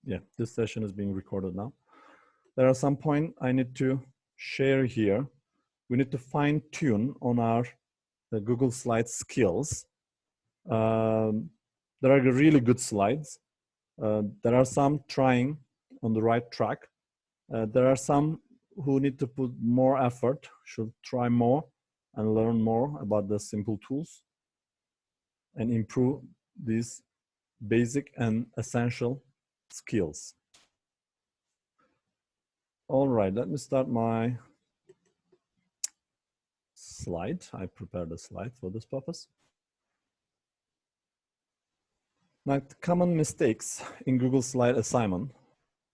Yeah, this session is being recorded now. There are some points I need to share here. We need to fine tune on our Google Slides skills. There are really good slides. There are some trying on the right track. There are some who need to put more effort, should try more and learn more about the simple tools and improve these basic and essential skills. All right, let me start my slide. I prepared a slide for this purpose. Now, the common mistakes in Google Slide assignment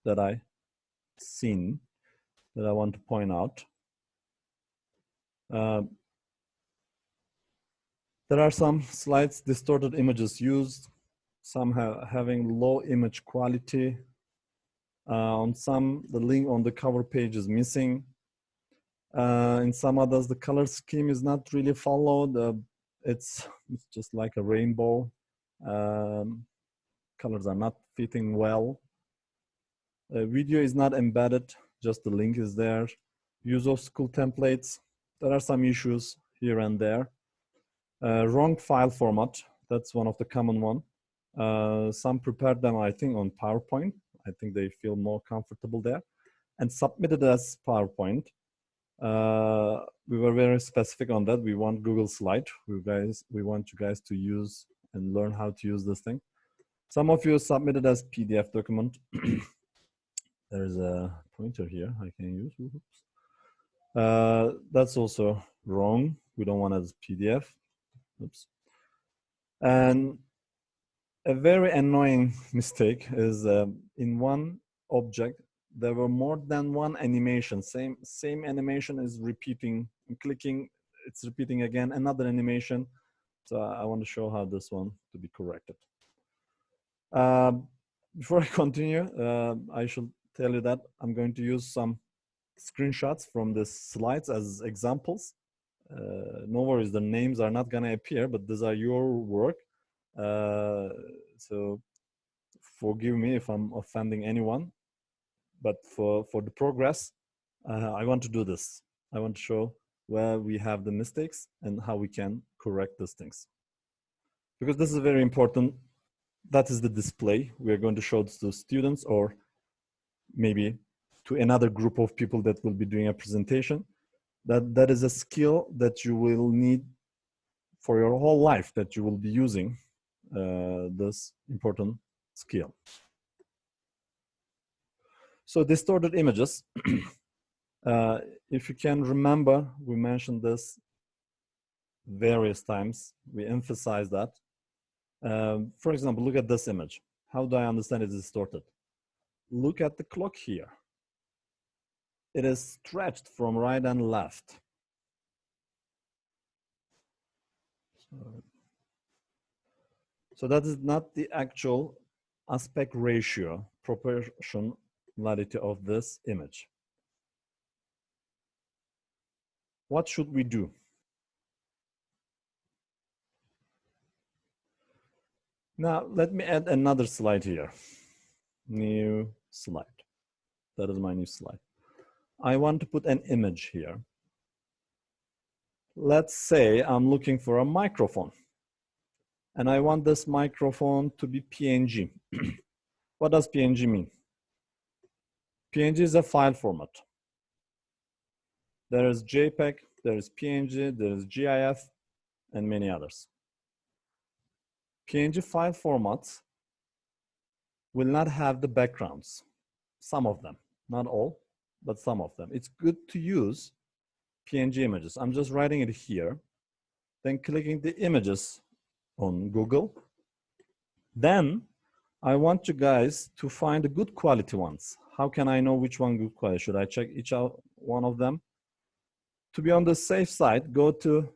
that I seen that I want to point out. There are some slides, distorted images used, some having low image quality. On some, the link on the cover page is missing. In some others, the color scheme is not really followed. It's just like a rainbow. Colors are not fitting well. Video is not embedded, just the link is there. Use of school templates. There are some issues here and there. Wrong file format, that's one of the common one. Some prepared them, I think, on PowerPoint. I think they feel more comfortable there. And submitted as PowerPoint. We were very specific on that. We want Google Slide. We want you guys to use and learn how to use this thing. Some of you submitted as PDF document. There's a pointer here I can use. That's also wrong. We don't want it as PDF. Oops. And a very annoying mistake is in one object, there were more than one animation. Same animation is repeating. I'm clicking, it's repeating again, another animation. So I want to show how this one to be corrected. Before I continue, I should tell you that I'm going to use some screenshots from the slides as examples. No worries, the names are not gonna appear, but these are your work. So forgive me if I'm offending anyone, but for the progress, I want to do this. I want to show where we have the mistakes and how we can correct these things. Because this is very important. That is the display we are going to show to students or maybe to another group of people that will be doing a presentation. That is a skill that you will need for your whole life, that you will be using this important skill. So distorted images, if you can remember, we mentioned this various times, we emphasize that. For example, look at this image. How do I understand it's distorted? Look at the clock here. It is stretched from right and left. So that is not the actual aspect ratio, proportionality of this image. What should we do? Now, let me add another slide here. New slide. That is my new slide. I want to put an image here. Let's say I'm looking for a microphone. And I want this microphone to be PNG. What does PNG mean? PNG is a file format. There is JPEG, there is PNG, there is GIF, and many others. PNG file formats will not have the backgrounds. Some of them, not all, but some of them. It's good to use PNG images. I'm just writing it here, then clicking the images on Google. Then I want you guys to find the good quality ones. How can I know which one good quality? Should I check each one of them? To be on the safe side, go to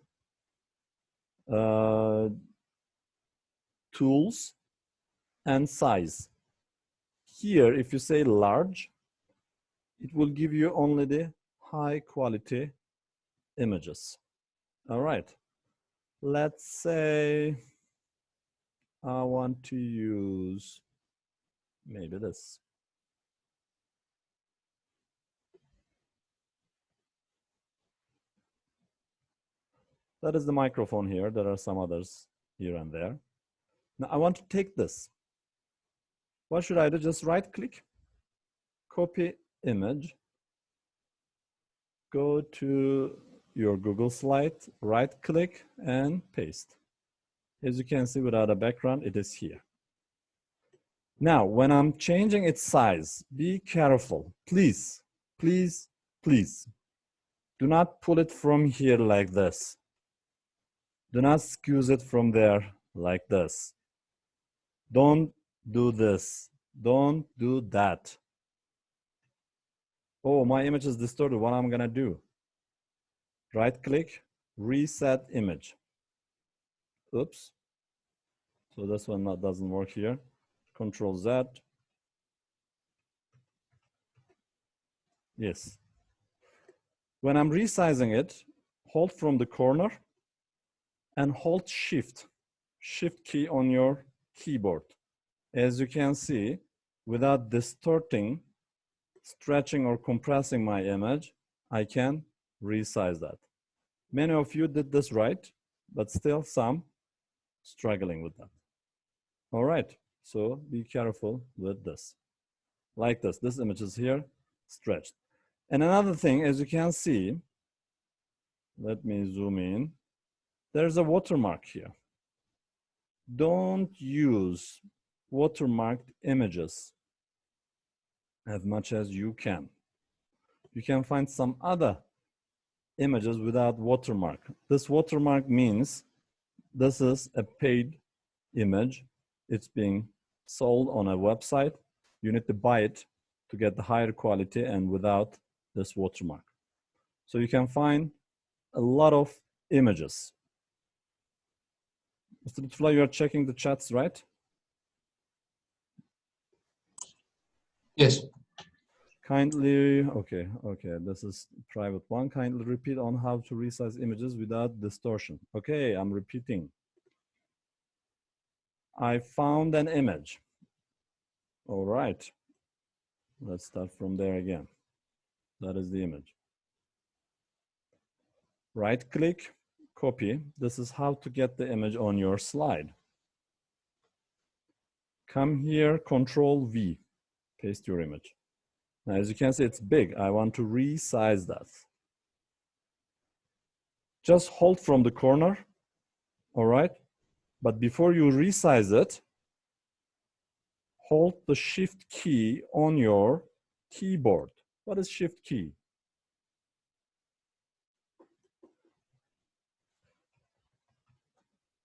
Tools and Size. Here, if you say large, it will give you only the high quality images. All right. Let's say I want to use Maybe this. That is the microphone here. There are some others here and there. Now I want to take this. What should I do? Just right click, copy image, go to your Google slide, right click and paste. As you can see, without a background, it is here. Now, when I'm changing its size, be careful. Please, please, please. Do not pull it from here like this. Do not squeeze it from there like this. Don't do this. Don't do that. Oh, my image is distorted. What I'm gonna do? Right click, reset image. Oops. So this one doesn't work here. Control Z. Yes. When I'm resizing it, hold from the corner and hold shift key on your keyboard. As you can see, without distorting, stretching or compressing my image, I can resize that. Many of you did this right, but still some struggling with that. All right, so be careful with this. Like this image is here, stretched. And another thing, as you can see, let me zoom in, there's a watermark here. Don't use watermarked images as much as you can. You can find some other images without watermark. This watermark means this is a paid image. It's being sold on a website. You need to buy it to get the higher quality and without this watermark. So you can find a lot of images. Mr. Lutfullah, you are checking the chats, right? Yes. Kindly, okay, this is private one. Kindly repeat on how to resize images without distortion. Okay, I'm repeating. I found an image. All right, let's start from there again. That is the image. Right click, copy. This is how to get the image on your slide. Come here, Control V, paste your image. Now, as you can see, it's big. I want to resize that. Just hold from the corner, all right? But before you resize it, hold the Shift key on your keyboard. What is Shift key?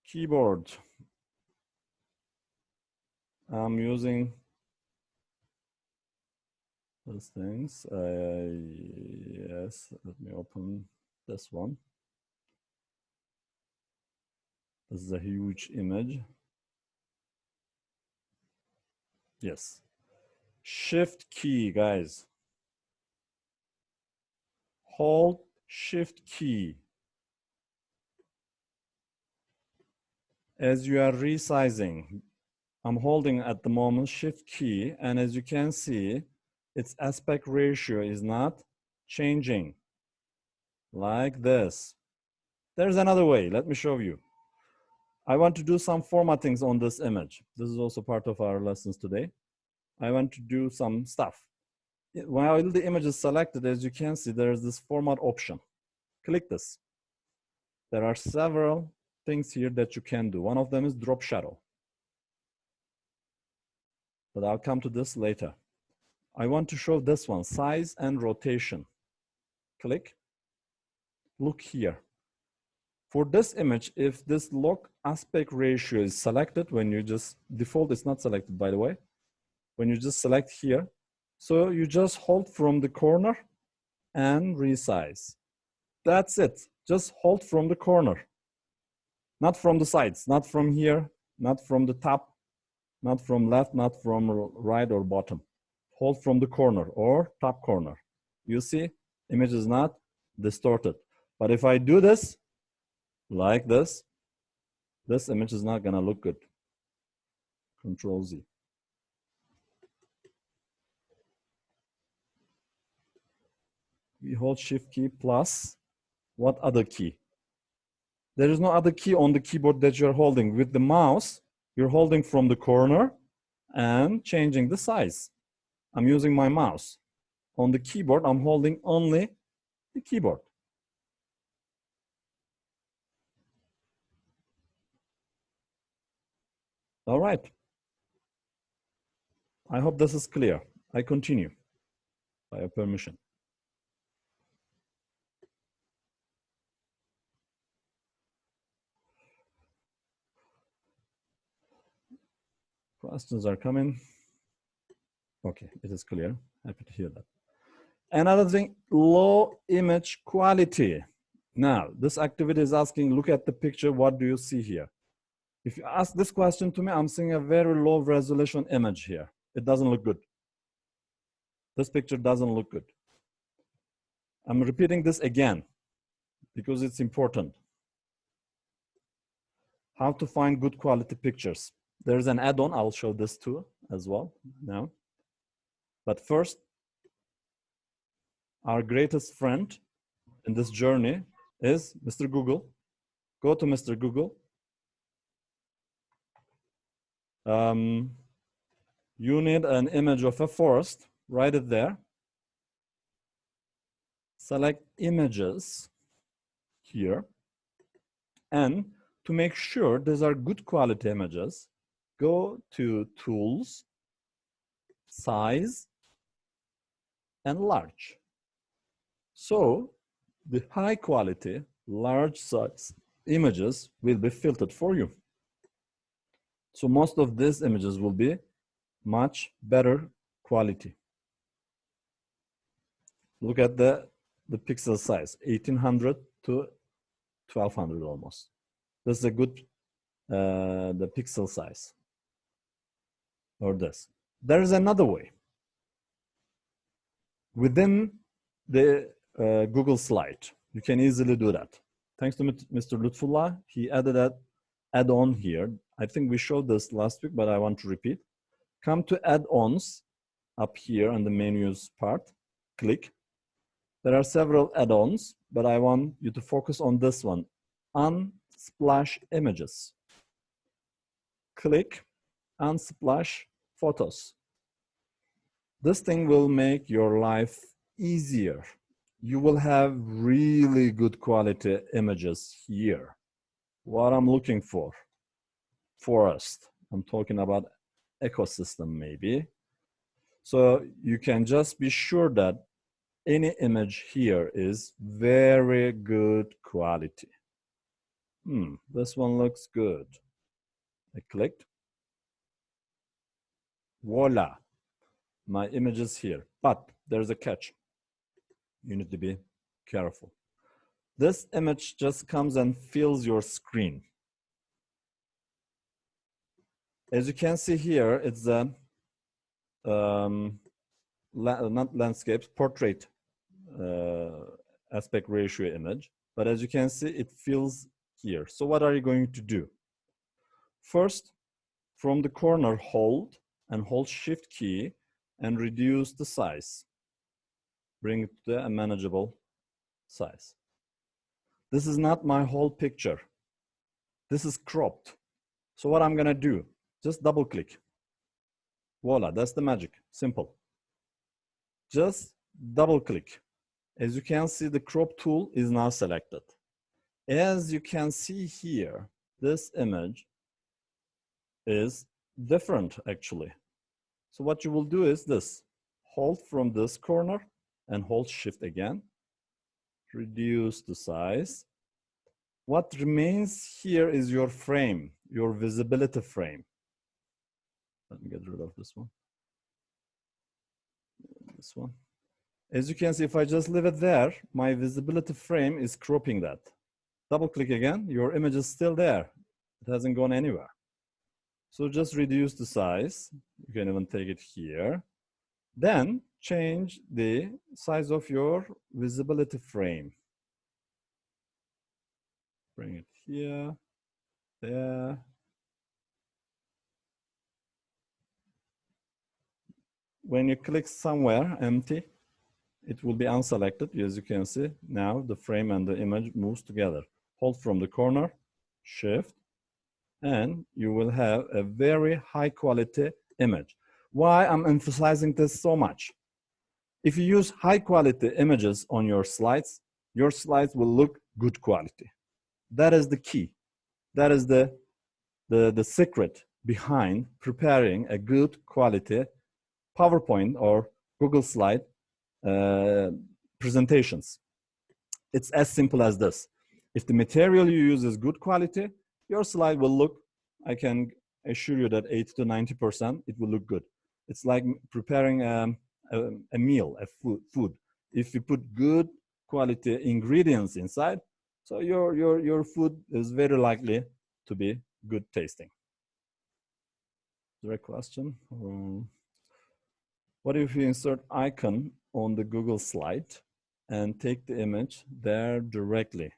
Keyboard. I'm using those things. Yes, let me open this one. This is a huge image. Yes. Shift key, guys. Hold Shift key. As you are resizing, I'm holding at the moment Shift key, and as you can see, its aspect ratio is not changing like this. There's another way. Let me show you. I want to do some formattings on this image. This is also part of our lessons today. I want to do some stuff. While the image is selected, as you can see, there's this format option. Click this. There are several things here that you can do. One of them is drop shadow. But I'll come to this later. I want to show this one, size and rotation. Click. Look here. For this image, if this lock aspect ratio is selected, when you just, default is not selected, by the way. When you just select here, so you just hold from the corner and resize. That's it. Just hold from the corner. Not from the sides, not from here, not from the top, not from left, not from right or bottom. Hold from the corner or top corner. You see, image is not distorted. But if I do this, like this image is not gonna look good. Control Z. We hold Shift key plus what other key? There is no other key on the keyboard that you're holding. With the mouse, you're holding from the corner and changing the size. I'm using my mouse. On the keyboard, I'm holding only the keyboard. All right. I hope this is clear. I continue by your permission. Questions are coming. Okay, it is clear. Happy to hear that. Another thing, low image quality. Now, this activity is asking, look at the picture. What do you see here? If you ask this question to me, I'm seeing a very low resolution image here. It doesn't look good. This picture doesn't look good. I'm repeating this again because it's important. How to find good quality pictures. There's an add-on. I'll show this too as well now. But first, our greatest friend in this journey is Mr. Google. Go to Mr. Google. You need an image of a forest. Write it there. Select images here. And to make sure these are good quality images, go to Tools, Size, and Large. So the high quality, large size images will be filtered for you. So most of these images will be much better quality. Look at the pixel size, 1800 to 1200 almost. This is a good, the pixel size, or this. There is another way. Within the Google slide, you can easily do that. Thanks to Mr. Lutfullah, he added that add-on here. I think we showed this last week, but I want to repeat. Come to add-ons up here on the menus part, click. There are several add-ons, but I want you to focus on this one, Unsplash Images. Click Unsplash Photos. This thing will make your life easier. You will have really good quality images here. What I'm looking for, forest. I'm talking about ecosystem maybe. So you can just be sure that any image here is very good quality. This one looks good. I clicked. Voila. My image is here, but there's a catch. You need to be careful. This image just comes and fills your screen. As you can see here, it's a not landscapes, portrait aspect ratio image. But as you can see, it fills here. So what are you going to do? First, from the corner, hold Shift key and reduce the size. Bring it to a manageable size. This is not my whole picture. This is cropped. So what I'm gonna do, just double click. Voila, that's the magic, simple. Just double click. As you can see, the crop tool is now selected. As you can see here, this image is different actually. So what you will do is this, hold from this corner and hold Shift again, reduce the size. What remains here is your frame, your visibility frame. Let me get rid of this one. This one. As you can see, if I just leave it there, my visibility frame is cropping that. Double click again, your image is still there. It hasn't gone anywhere. So just reduce the size. You can even take it here. Then change the size of your visibility frame. Bring it here, there. When you click somewhere empty, it will be unselected. As you can see, now the frame and the image moves together. Hold from the corner, shift, and you will have a very high quality image. Why I'm emphasizing this so much? If you use high quality images on your slides will look good quality. That is the key. That is the secret behind preparing a good quality PowerPoint or Google slide presentations. It's as simple as this. If the material you use is good quality, your slide will look, I can assure you that 80 to 90%, it will look good. It's like preparing a meal, food. If you put good quality ingredients inside, so your food is very likely to be good tasting. Direct question. What if you insert icon on the Google slide and take the image there directly?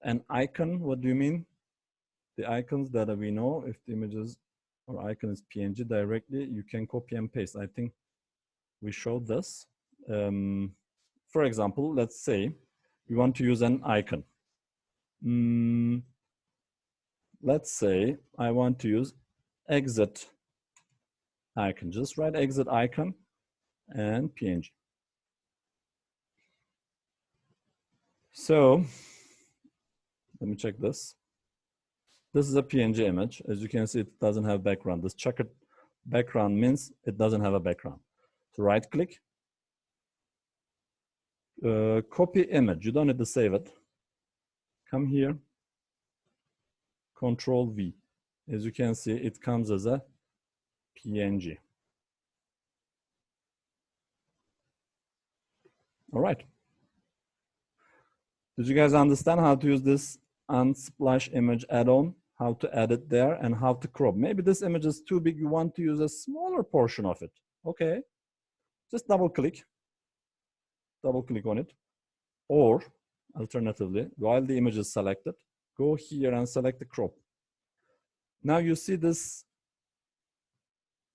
An icon, what do you mean? The icons that we know, if the images or icon is PNG directly, you can copy and paste. I think we showed this. For example, let's say you want to use an icon. Let's say I want to use exit icon. Just write exit icon and PNG. So let me check this. This is a PNG image. As you can see, it doesn't have background. This checkered background means it doesn't have a background. So right click, copy image. You don't need to save it. Come here, Control V. As you can see, it comes as a PNG. All right. Did you guys understand how to use this Unsplash image add-on? How to add it there and how to crop? Maybe this image is too big. You want to use a smaller portion of it. Okay. Just double click on it. Or alternatively, while the image is selected, go here and select the crop. Now you see this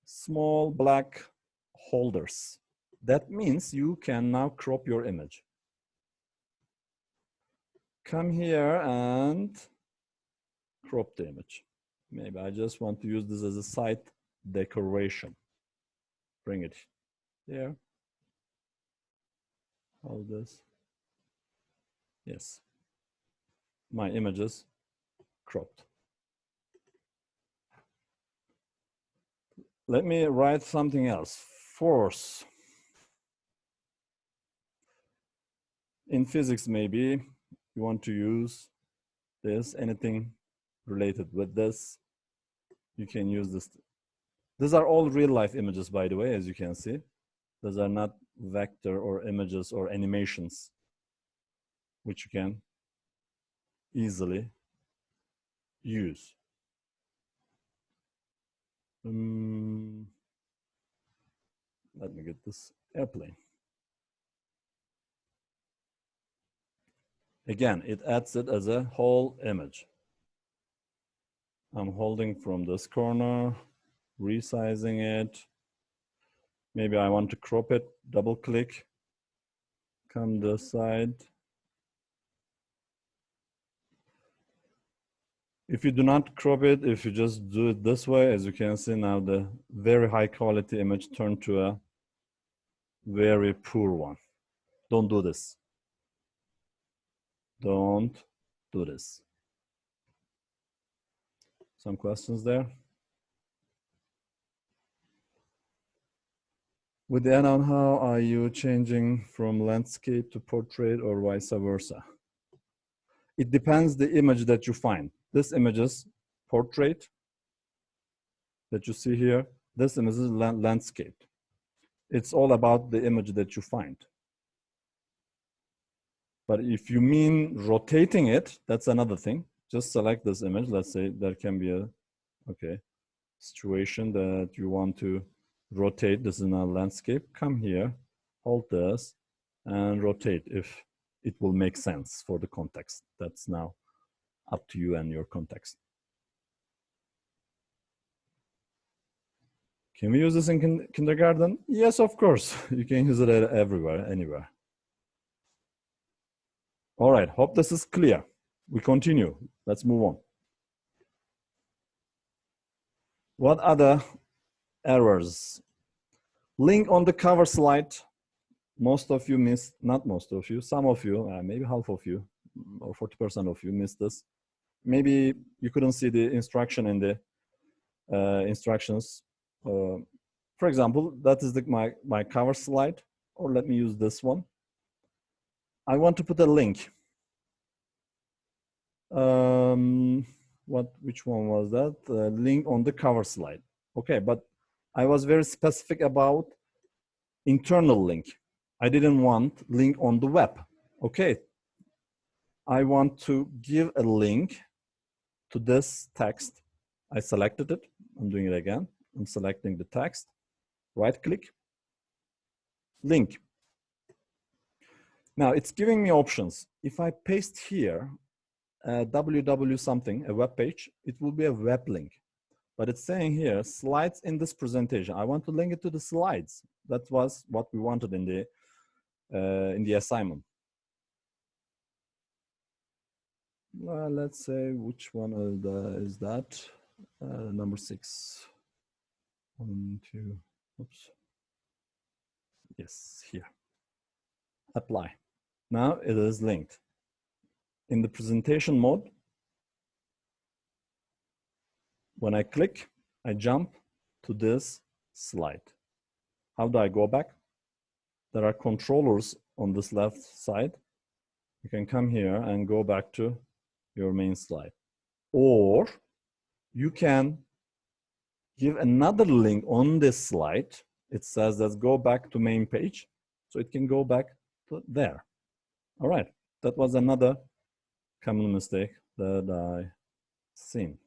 small black holders. That means you can now crop your image. Come here and crop the image. Maybe I just want to use this as a site decoration. Bring it here. All this. Yes. My image is cropped. Let me write something else. Force. In physics, maybe you want to use this, anything related with this, you can use this. These are all real life images, by the way, as you can see. Those are not vector or images or animations, which you can easily use. Let me get this airplane. Again, it adds it as a whole image. I'm holding from this corner, resizing it. Maybe I want to crop it, double click, come this side. If you do not crop it, if you just do it this way, as you can see now, the very high quality image turned to a very poor one. Don't do this. Don't do this. Some questions there? With the add-on, how are you changing from landscape to portrait or vice versa? It depends the image that you find. This image is portrait that you see here. This image is landscape. It's all about the image that you find. But if you mean rotating it, that's another thing. Just select this image. Let's say there can be a situation that you want to rotate. This is now landscape. Come here, hold this, and rotate if it will make sense for the context. That's now up to you and your context. Can we use this in kindergarten? Yes, of course. You can use it everywhere, anywhere. All right, hope this is clear. We continue. Let's move on. What other errors? Link on the cover slide. Most of you missed, not most of you, some of you, maybe half of you, or 40% of you missed this. Maybe you couldn't see the instruction in the instructions. For example, that is my cover slide, or let me use this one. I want to put a link. Which one was that? Link on the cover slide. Okay, but I was very specific about internal link. I didn't want link on the web. Okay, I want to give a link to this text. I selected it. I'm doing it again. I'm selecting the text. Right click, link. Now it's giving me options. If I paste here www something, a web page, it will be a web link. But it's saying here, slides in this presentation. I want to link it to the slides. That was what we wanted in the assignment. Let's say which one is that? Number 6. 1, 2, oops. Yes, here. Apply. Now it is linked. In the presentation mode, when I click, I jump to this slide. How do I go back? There are controllers on this left side. You can come here and go back to your main slide. Or you can give another link on this slide. It says let's go back to main page. So it can go back to there. All right, that was another common mistake that I seen.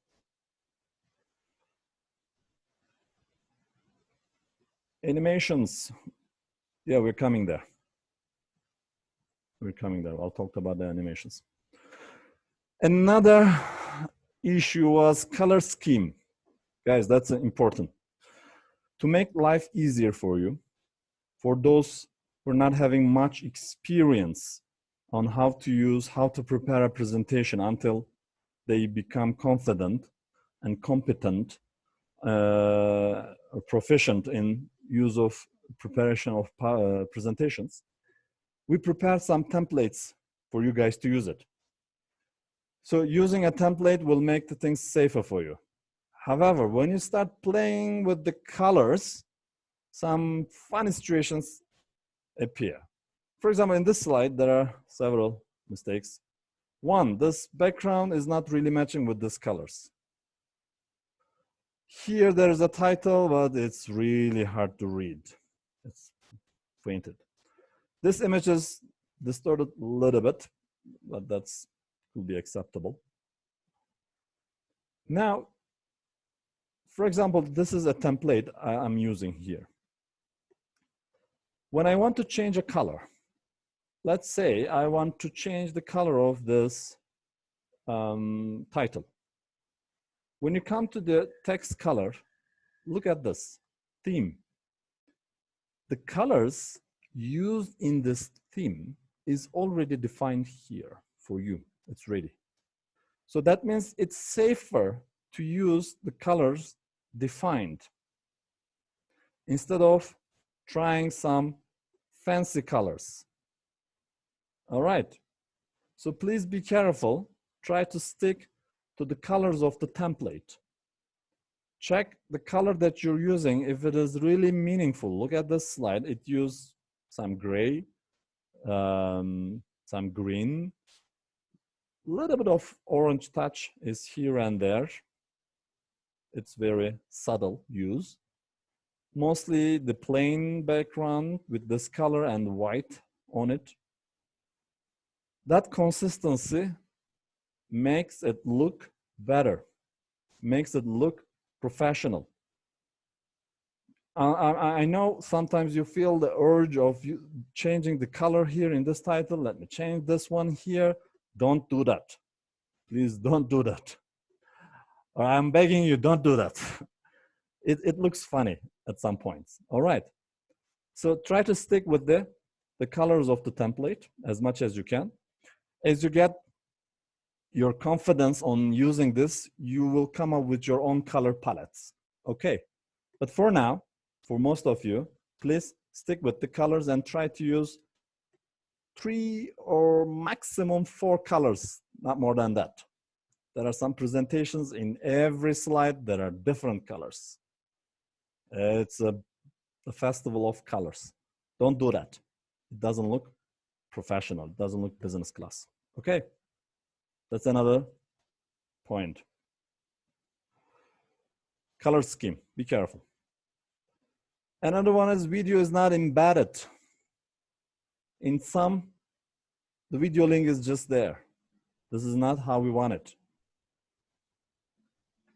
Animations. Yeah, we're coming there. We're coming there. I'll talk about the animations. Another issue was color scheme. Guys, that's important. To make life easier for you, for those who are not having much experience on how to prepare a presentation until they become confident and competent, proficient in use of preparation of presentations, we prepare some templates for you guys to use it. So using a template will make the things safer for you. However, when you start playing with the colors, some funny situations appear. For example, in this slide, there are several mistakes. One, this background is not really matching with these colors. Here there is a title, but it's really hard to read. It's fainted. This image is distorted a little bit, but that's will be acceptable. Now, for example, this is a template I'm using here. When I want to change a color, let's say I want to change the color of this title. When you come to the text color, look at this theme. The colors used in this theme is already defined here for you. It's ready. So that means it's safer to use the colors defined instead of trying some fancy colors. All right. So please be careful. Try to stick to the colors of the template. Check the color that you're using if it is really meaningful. Look at this slide. It used some gray, some green, a little bit of orange touch is here and there. It's very subtle use. Mostly the plain background with this color and white on it. That consistency makes it look better, makes it look professional. I know sometimes you feel the urge of changing the color here in this title. Let me change this one here. Don't do that. Please don't do that. I'm begging you, don't do that. it looks funny at some points. All right. So try to stick with the colors of the template as much as you can. As you get your confidence on using this, you will come up with your own color palettes. Okay. But for now, for most of you, please stick with the colors and try to use 3 or maximum 4 colors, not more than that. There are some presentations in every slide that are different colors. It's a festival of colors. Don't do that. It doesn't look professional. It doesn't look business class. Okay, that's another point. Color scheme, be careful. Another one is video is not embedded. In some, the video link is just there. This is not how we want it.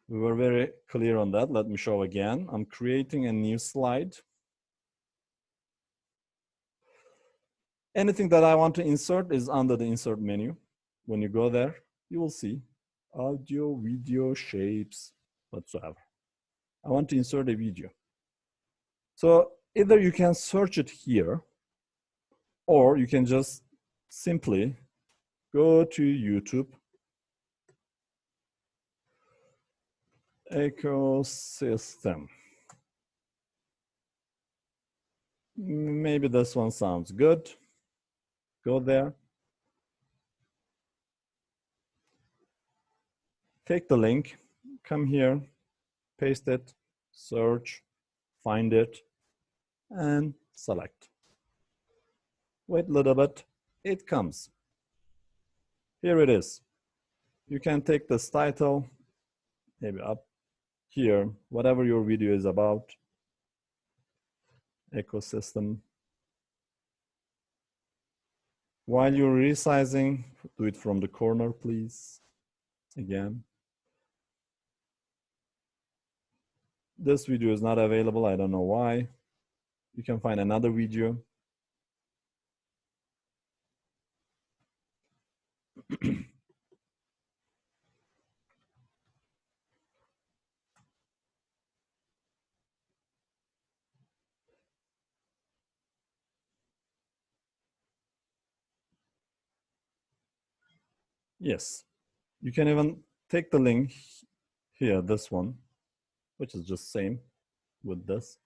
We were very clear on that. Let me show again. I'm creating a new slide. Anything that I want to insert is under the insert menu. When you go there, you will see audio, video, shapes, whatsoever. I want to insert a video. So either you can search it here, or you can just simply go to YouTube, ecosystem. Maybe this one sounds good. Go there. Take the link, come here, paste it, search, find it, and select. Wait a little bit, it comes. Here it is. You can take this title, maybe up here, whatever your video is about, ecosystem. While you're resizing, do it from the corner, please. Again. This video is not available, I don't know why. You can find another video. Yes, you can even take the link here, this one, which is just same with this.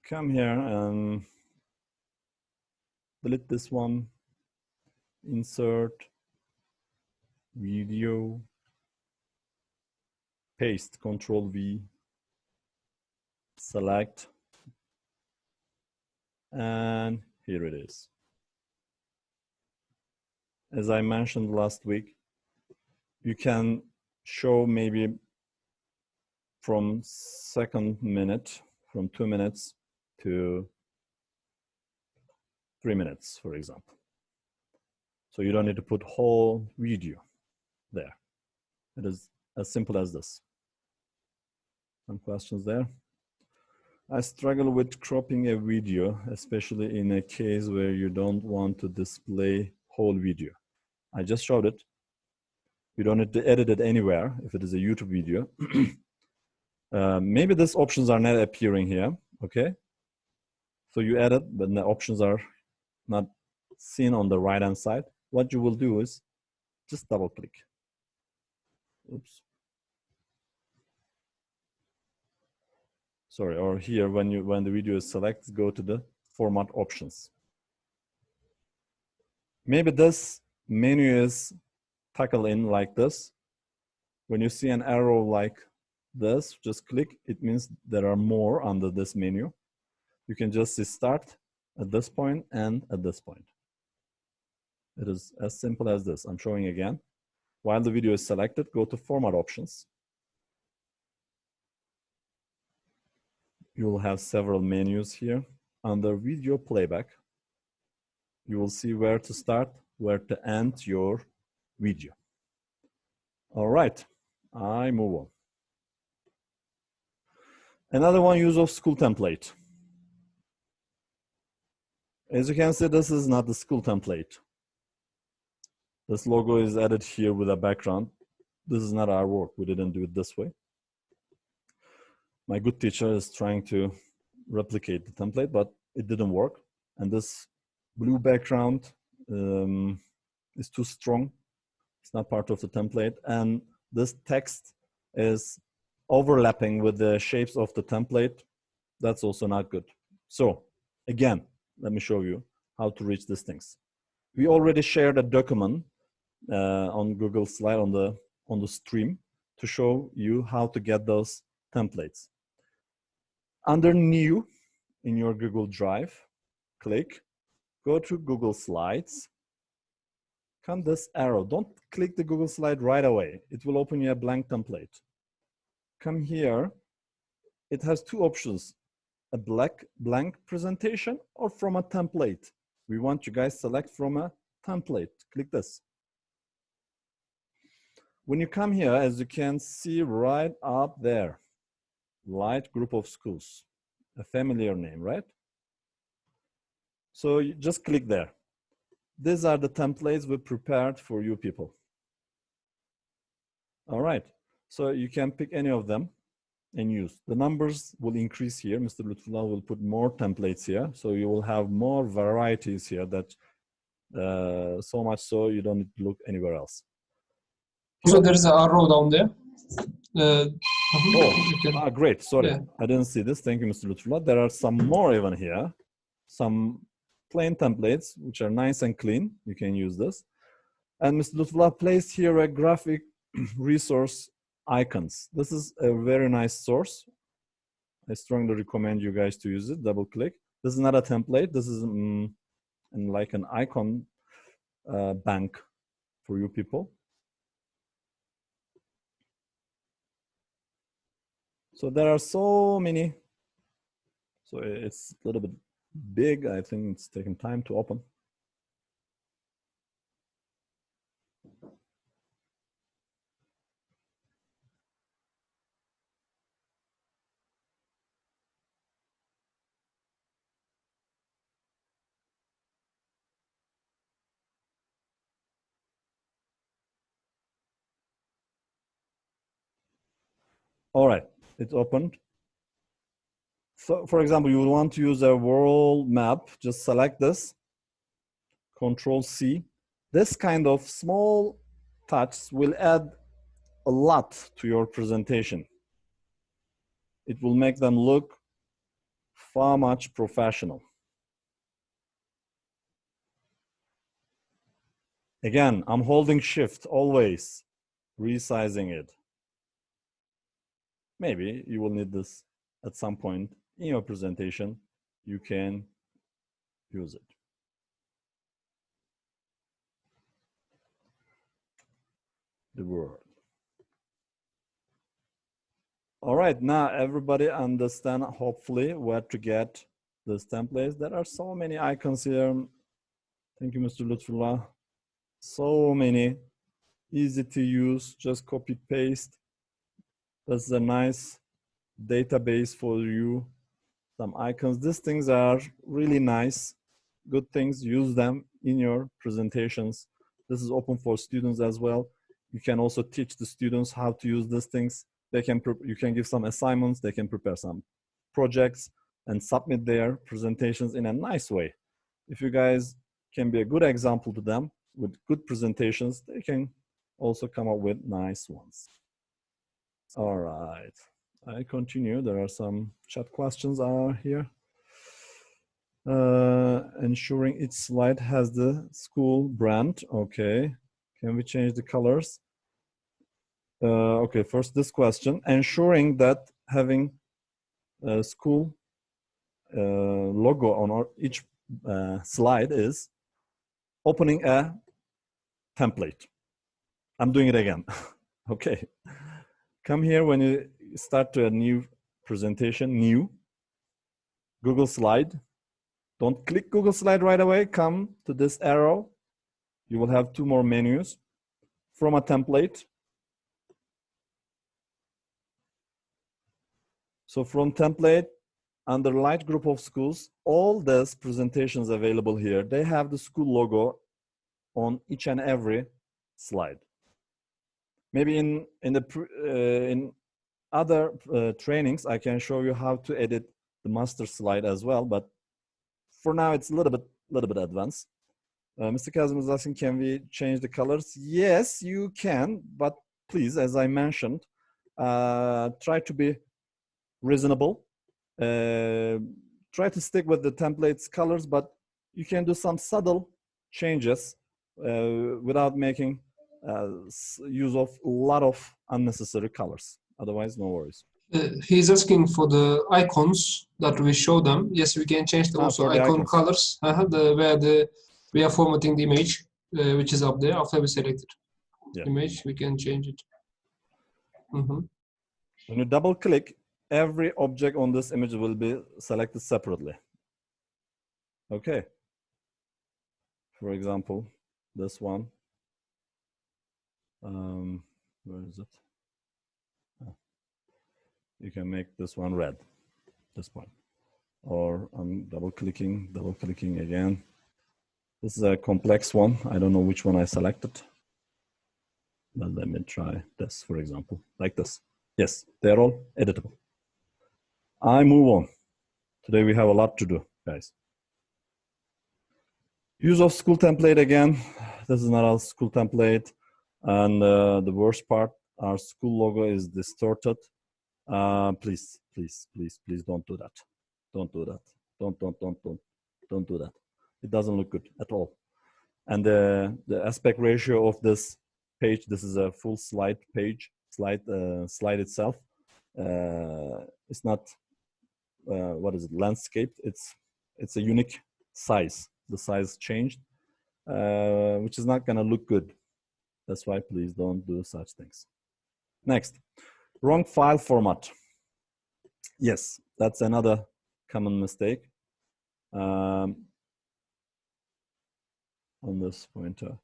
Come here and delete this one, insert, video, paste, Control V, select, and here it is. As I mentioned last week, you can show maybe from second minute, from 2 minutes to 3 minutes, for example. So you don't need to put whole video there. It is as simple as this. Some questions there? I struggle with cropping a video, especially in a case where you don't want to display whole video. I just showed it. You don't need to edit it anywhere if it is a YouTube video. Maybe these options are not appearing here, okay? So you edit, but the options are not seen on the right-hand side. What you will do is just double click. Oops. Sorry, or here when the video is selected, go to the format options. Maybe this menu is tucked in like this. When you see an arrow like this, just click. It means there are more under this menu. You can just see start at this point and at this point. It is as simple as this. I'm showing again. While the video is selected, go to format options. You will have several menus here. Under video playback, you will see where to start, where to end your video. All right, I move on. Another one, use of school template. As you can see, this is not the school template. This logo is added here with a background. This is not our work. We didn't do it this way. my good teacher is trying to replicate the template, but it didn't work. And this blue background is too strong. It's not part of the template. And this text is overlapping with the shapes of the template. That's also not good. So again, let me show you how to reach these things. We already shared a document on Google Slide on the stream to show you how to get those templates. Under New in your Google Drive, click, go to Google Slides, come this arrow. Don't click the Google Slide right away. It will open you a blank template. Come here. It has two options, a blank presentation or from a template. We want you guys select from a template. Click this. When you come here, as you can see right up there, Light Group of Schools, a familiar name, right? So you just click there. These are the templates we prepared for you people. All right, so you can pick any of them and use. The numbers will increase here. Mr. Lutfullah will put more templates here. So you will have more varieties here that so much so you don't need to look anywhere else. So there's an arrow down there. Great. Sorry, yeah. I didn't see this. Thank you, Mr. Lutfullah. There are some more even here. Some plain templates, which are nice and clean. You can use this. And Mr. Lutfullah placed here a graphic resource icons. This is a very nice source. I strongly recommend you guys to use it. Double click. This is not a template. This is like an icon bank for you people. So there are so many. So it's a little bit big. I think it's taking time to open. All right, it's opened. So for example, you want to use a world map, just select this, Control C. This kind of small touch will add a lot to your presentation. It will make them look far much professional. Again, I'm holding Shift always, resizing it. Maybe you will need this at some point in your presentation. You can use it. The word. All right, now everybody understand hopefully where to get these templates. There are so many icons here. Thank you, Mr. Lutfullah. So many, easy to use, just copy paste. That's a nice database for you. Some icons. These things are really nice, good things. Use them in your presentations. This is open for students as well. You can also teach the students how to use these things. They can, you can give some assignments. They can prepare some projects and submit their presentations in a nice way. If you guys can be a good example to them with good presentations, they can also come up with nice ones. All right, I continue. There are some chat questions here. Ensuring each slide has the school brand. Okay, can we change the colors? Okay, first this question. Ensuring that having a school logo on each slide is opening a template. I'm doing it again. Okay. Come here when you start to a new presentation, new, Google Slide. Don't click Google Slide right away. Come to this arrow. You will have two more menus. From a template. So from template, under Light Group of Schools, all these presentations available here, they have the school logo on each and every slide. Maybe in other trainings, I can show you how to edit the master slide as well, but for now it's a little bit advanced. Mr. Kazım is asking, can we change the colors? Yes, you can, but please, as I mentioned, try to be reasonable. Try to stick with the template's colors, but you can do some subtle changes without making use of a lot of unnecessary colors. Otherwise, no worries. He's asking for the icons that we show them. Yes, we can change the also icon colors. Where we are formatting the image, which is up there. After we selected image, we can change it. When you double click, every object on this image will be selected separately. Okay. For example, this one. Where is it? Oh. You can make this one red, this one. Or I'm double clicking again. This is a complex one. I don't know which one I selected. But let me try this, for example, like this. Yes, they're all editable. I move on. Today we have a lot to do, guys. Use of school template again. This is not a school template. And the worst part, our school logo is distorted. Please don't do that. Don't do that. Don't do that. It doesn't look good at all. And the aspect ratio of this page, this is a full slide page, slide itself. It's not, what is it, landscape. It's a unique size. The size changed, which is not gonna look good. That's why please don't do such things. Next, wrong file format. Yes, that's another common mistake on this pointer.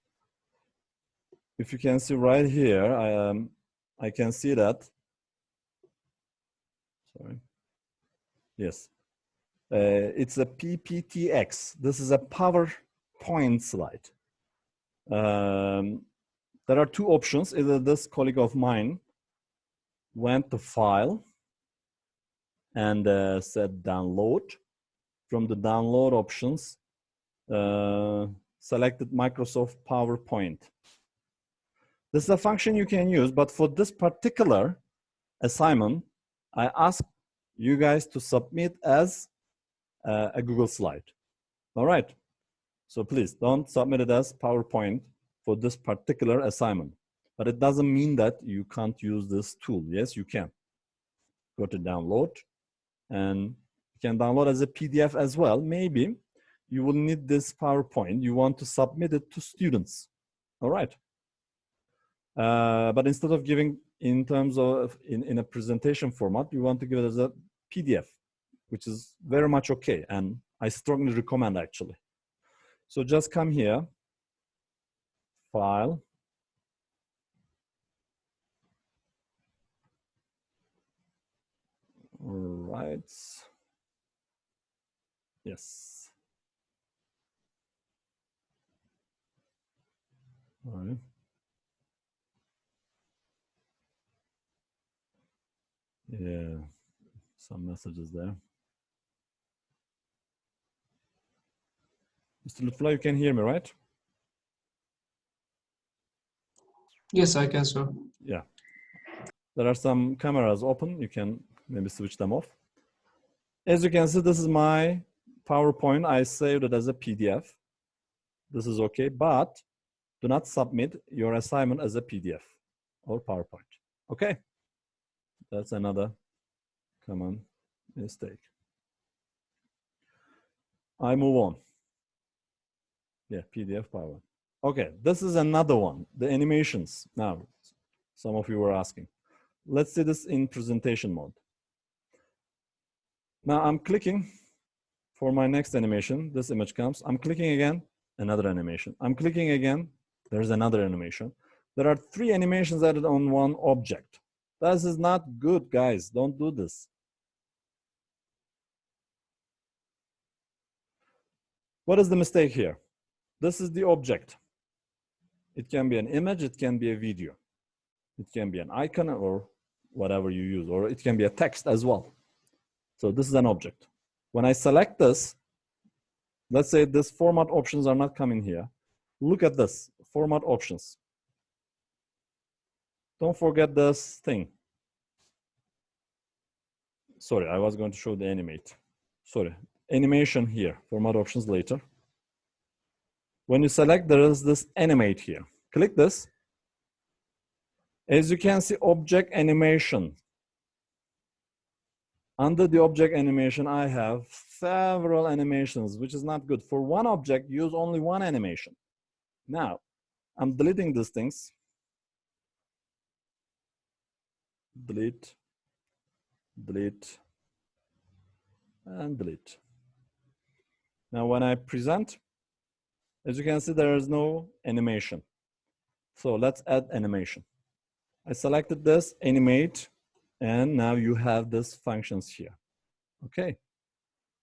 If you can see right here, I can see that. Sorry. Yes, it's a PPTX. This is a PowerPoint slide. There are two options. Either this colleague of mine went to File and said Download. From the download options, selected Microsoft PowerPoint. This is a function you can use, but for this particular assignment, I asked you guys to submit as a Google slide. All right. So please don't submit it as PowerPoint for this particular assignment. But it doesn't mean that you can't use this tool. Yes, you can. Go to download and you can download as a PDF as well. Maybe you will need this PowerPoint. You want to submit it to students. All right. But instead of giving in terms of in a presentation format, you want to give it as a PDF, which is very much okay. And I strongly recommend actually. So just come here, File. All right. Yes. All right. Yeah, some messages there. Mr. Lutfullah, you can hear me, right? Yes, I can, sir. Yeah. There are some cameras open. You can maybe switch them off. As you can see, this is my PowerPoint. I saved it as a PDF. This is okay, but do not submit your assignment as a PDF or PowerPoint. Okay? That's another common mistake. I move on. Yeah, PDF, PowerPoint. Okay, this is another one, the animations. Now, some of you were asking. Let's see this in presentation mode. Now I'm clicking for my next animation. This image comes. I'm clicking again, another animation. I'm clicking again, there's another animation. There are 3 animations added on one object. This is not good, guys. Don't do this. What is the mistake here? This is the object. It can be an image, it can be a video. It can be an icon or whatever you use, or it can be a text as well. So this is an object. When I select this, let's say this format options are not coming here. Look at this, format options. Don't forget this thing. Sorry, I was going to show the animate. Sorry, animation here, format options later. When you select, there is this animate here. Click this. As you can see, object animation. Under the object animation, I have several animations, which is not good. For one object, use only one animation. Now, I'm deleting these things. Delete, delete, and delete. Now, when I present, as you can see, there is no animation. So let's add animation. I selected this, animate, and now you have these functions here. Okay.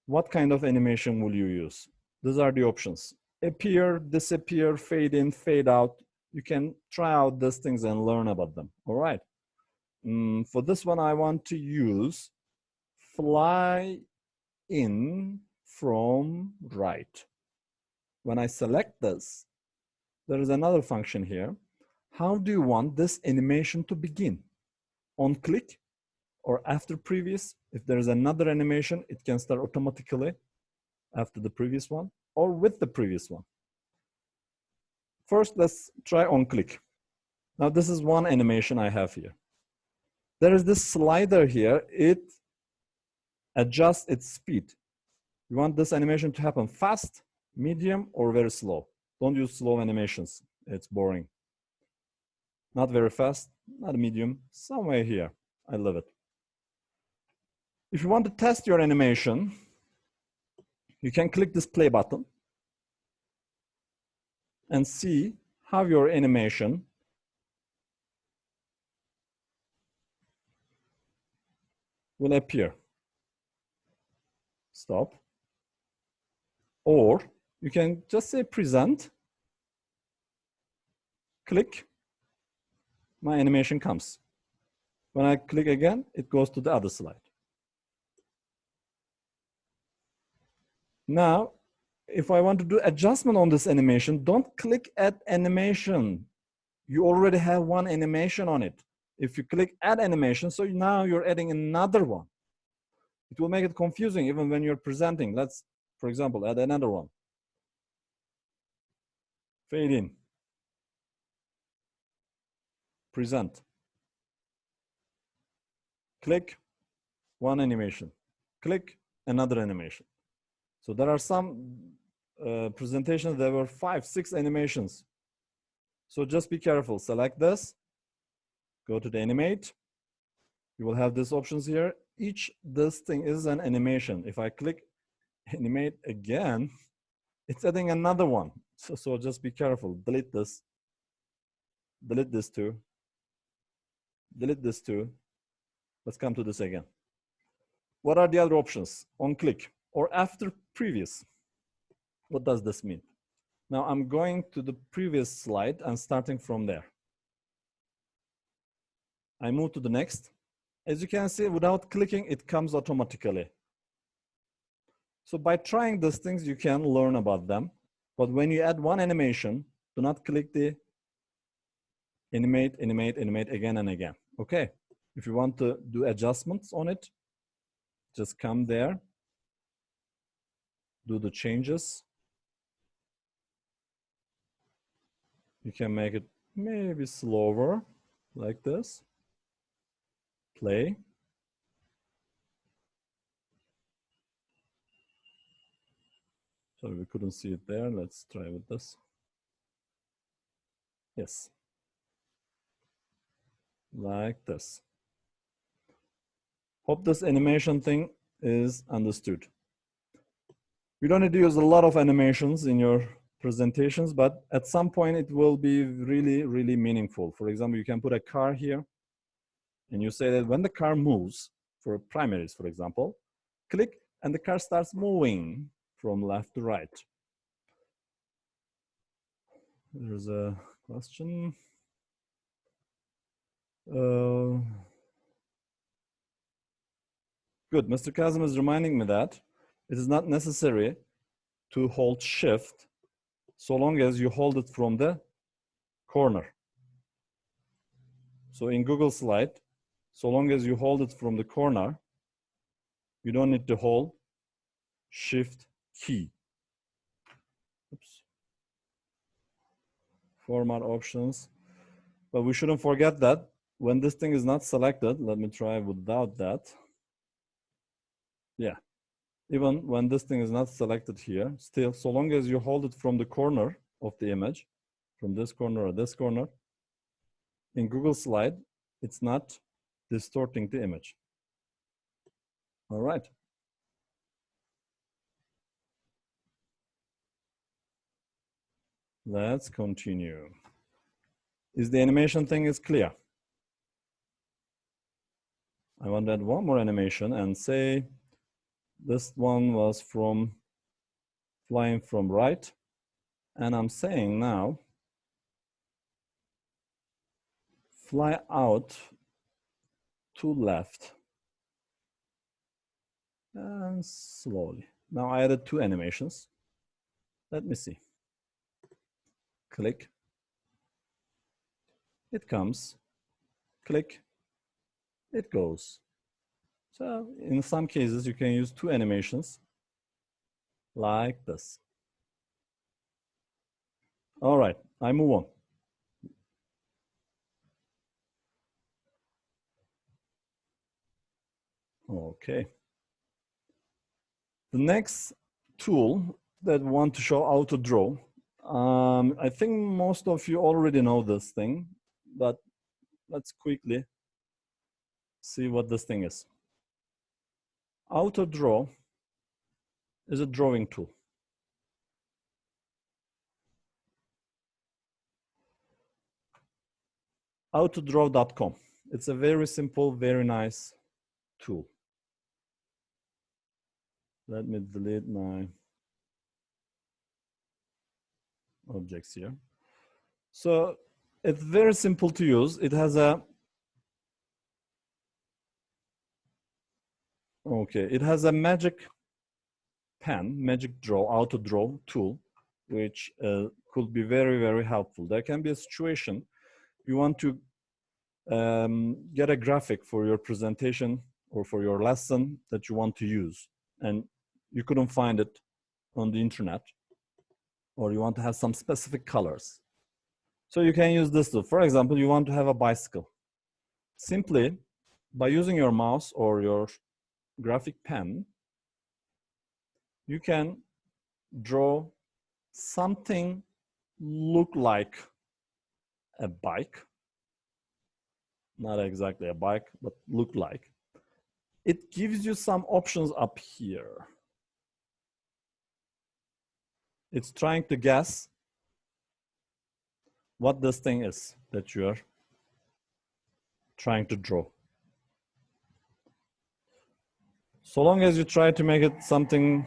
What kind of animation will you use? These are the options. Appear, disappear, fade in, fade out. You can try out these things and learn about them. All right. For this one, I want to use fly in from right. When I select this, there is another function here. How do you want this animation to begin? On click or after previous? If there is another animation, it can start automatically after the previous one or with the previous one. First, let's try on click. Now, this is one animation I have here. There is this slider here. It adjusts its speed. You want this animation to happen fast, medium, or very slow. Don't use slow animations. It's boring. Not very fast, not medium, somewhere here. I love it. If you want to test your animation, you can click this play button and see how your animation will appear. Stop. Or you can just say present, click, my animation comes. When I click again, it goes to the other slide. Now, if I want to do adjustment on this animation, don't click add animation. You already have one animation on it. If you click add animation, so now you're adding another one. It will make it confusing even when you're presenting. Let's, for example, add another one. Fade in. Present. Click, one animation. Click, another animation. So there are some presentations, there were 5, 6 animations. So just be careful. Select this, go to the animate. You will have these options here. Each this thing is an animation. If I click animate again, it's adding another one. So just be careful. Delete this. Delete this too. Delete this too. Let's come to this again. What are the other options? On click or after previous. What does this mean? Now I'm going to the previous slide and starting from there. I move to the next. As you can see, without clicking, it comes automatically. So by trying these things, you can learn about them. But when you add one animation, do not click the animate, animate, animate again and again. Okay. If you want to do adjustments on it, just come there, do the changes. You can make it maybe slower, like this. Play. So we couldn't see it there. Let's try with this. Yes. Like this. Hope this animation thing is understood. You don't need to use a lot of animations in your presentations, but at some point it will be really, really meaningful. For example, you can put a car here and you say that when the car moves, for primaries, for example, click and the car starts moving from left to right. There's a question. Good. Mr. Kazım is reminding me that it is not necessary to hold shift so long as you hold it from the corner. So in Google Slide, so long as you hold it from the corner, you don't need to hold shift key. Oops. Format options. But we shouldn't forget that when this thing is not selected, let me try without that. Yeah, even when this thing is not selected here, still, so long as you hold it from the corner of the image, from this corner or this corner, in Google Slide, it's not distorting the image. All right. Let's continue. Is the animation thing is clear? I want to add one more animation and say this one was from flying from right. And I'm saying now, fly out to left and slowly. Now I added two animations. Let me see. Click. It comes. Click. It goes. So in some cases, you can use two animations like this. All right, I move on. Okay. The next tool that we want to show how to draw. I think most of you already know this thing, but let's quickly see what this thing is. AutoDraw is a drawing tool. Autodraw.com. It's a very simple, very nice tool. Let me delete my objects here. So it's very simple to use. It has a magic pen, magic draw, auto draw tool, which could be very, very helpful. There can be a situation you want to get a graphic for your presentation or for your lesson that you want to use, and you couldn't find it on the internet, or you want to have some specific colors. So you can use this tool. For example, you want to have a bicycle. Simply by using your mouse or your graphic pen, you can draw something look like a bike. Not exactly a bike, but look like. It gives you some options up here. It's trying to guess what this thing is that you're trying to draw. So long as you try to make it something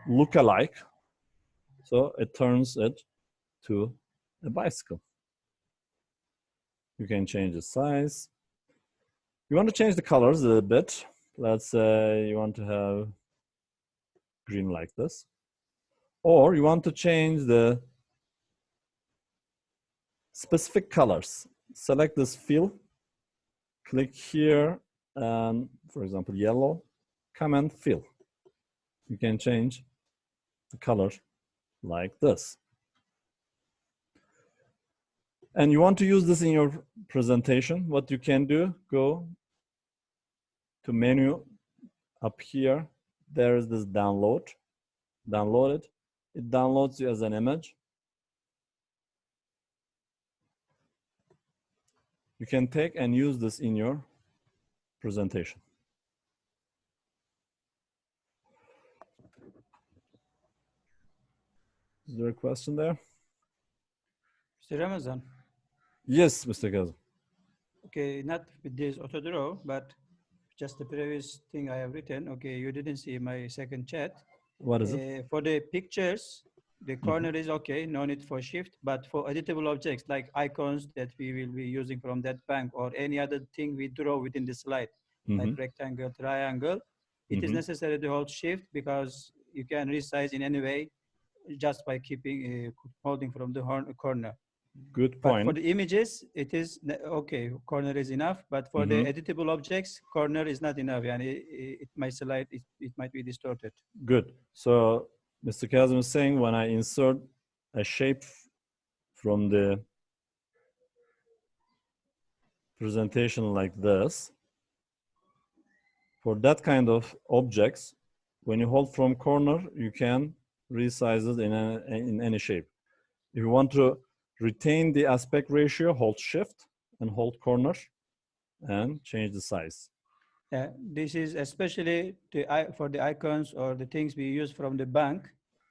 look-alike, so it turns it to a bicycle. You can change the size. You want to change the colors a little bit. Let's say you want to have green like this. Or you want to change the specific colors. Select this fill, click here, and for example, yellow, come and fill. You can change the color like this. And you want to use this in your presentation, what you can do, go to menu up here. There is this download. Download it. It downloads you as an image. You can take and use this in your presentation. Is there a question there? Mr. Ramazan. Yes, Mr. Kazım. Okay, not with this AutoDraw, but just the previous thing I have written. Okay, you didn't see my second chat. What is it? For the pictures, the corner is okay, no need for shift, but for editable objects like icons that we will be using from that bank or any other thing we draw within the slide, like rectangle, triangle, it is necessary to hold shift because you can resize in any way just by keeping holding from the corner. Good point. But for the images, it is okay. Corner is enough, but for the editable objects, corner is not enough, and it might slide. It might be distorted. Good. So Mr. Kazım is saying when I insert a shape from the presentation like this, for that kind of objects, when you hold from corner, you can resize it in any shape. If you want to retain the aspect ratio, hold shift and hold corner and change the size. This is especially for the icons or the things we use from the bank.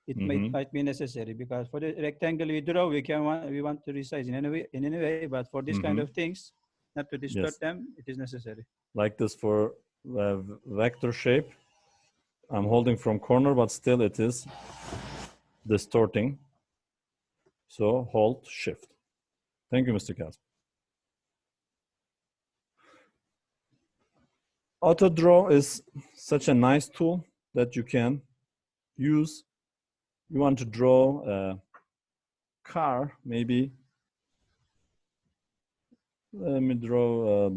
It might be necessary because for the rectangle we draw, we want to resize in any way. But for this kind of things, not to distort them, it is necessary. Like this for vector shape, I'm holding from corner, but still it is distorting. So hold shift. Thank you, Mr. Kazım. AutoDraw is such a nice tool that you can use. You want to draw a car, maybe. Let me draw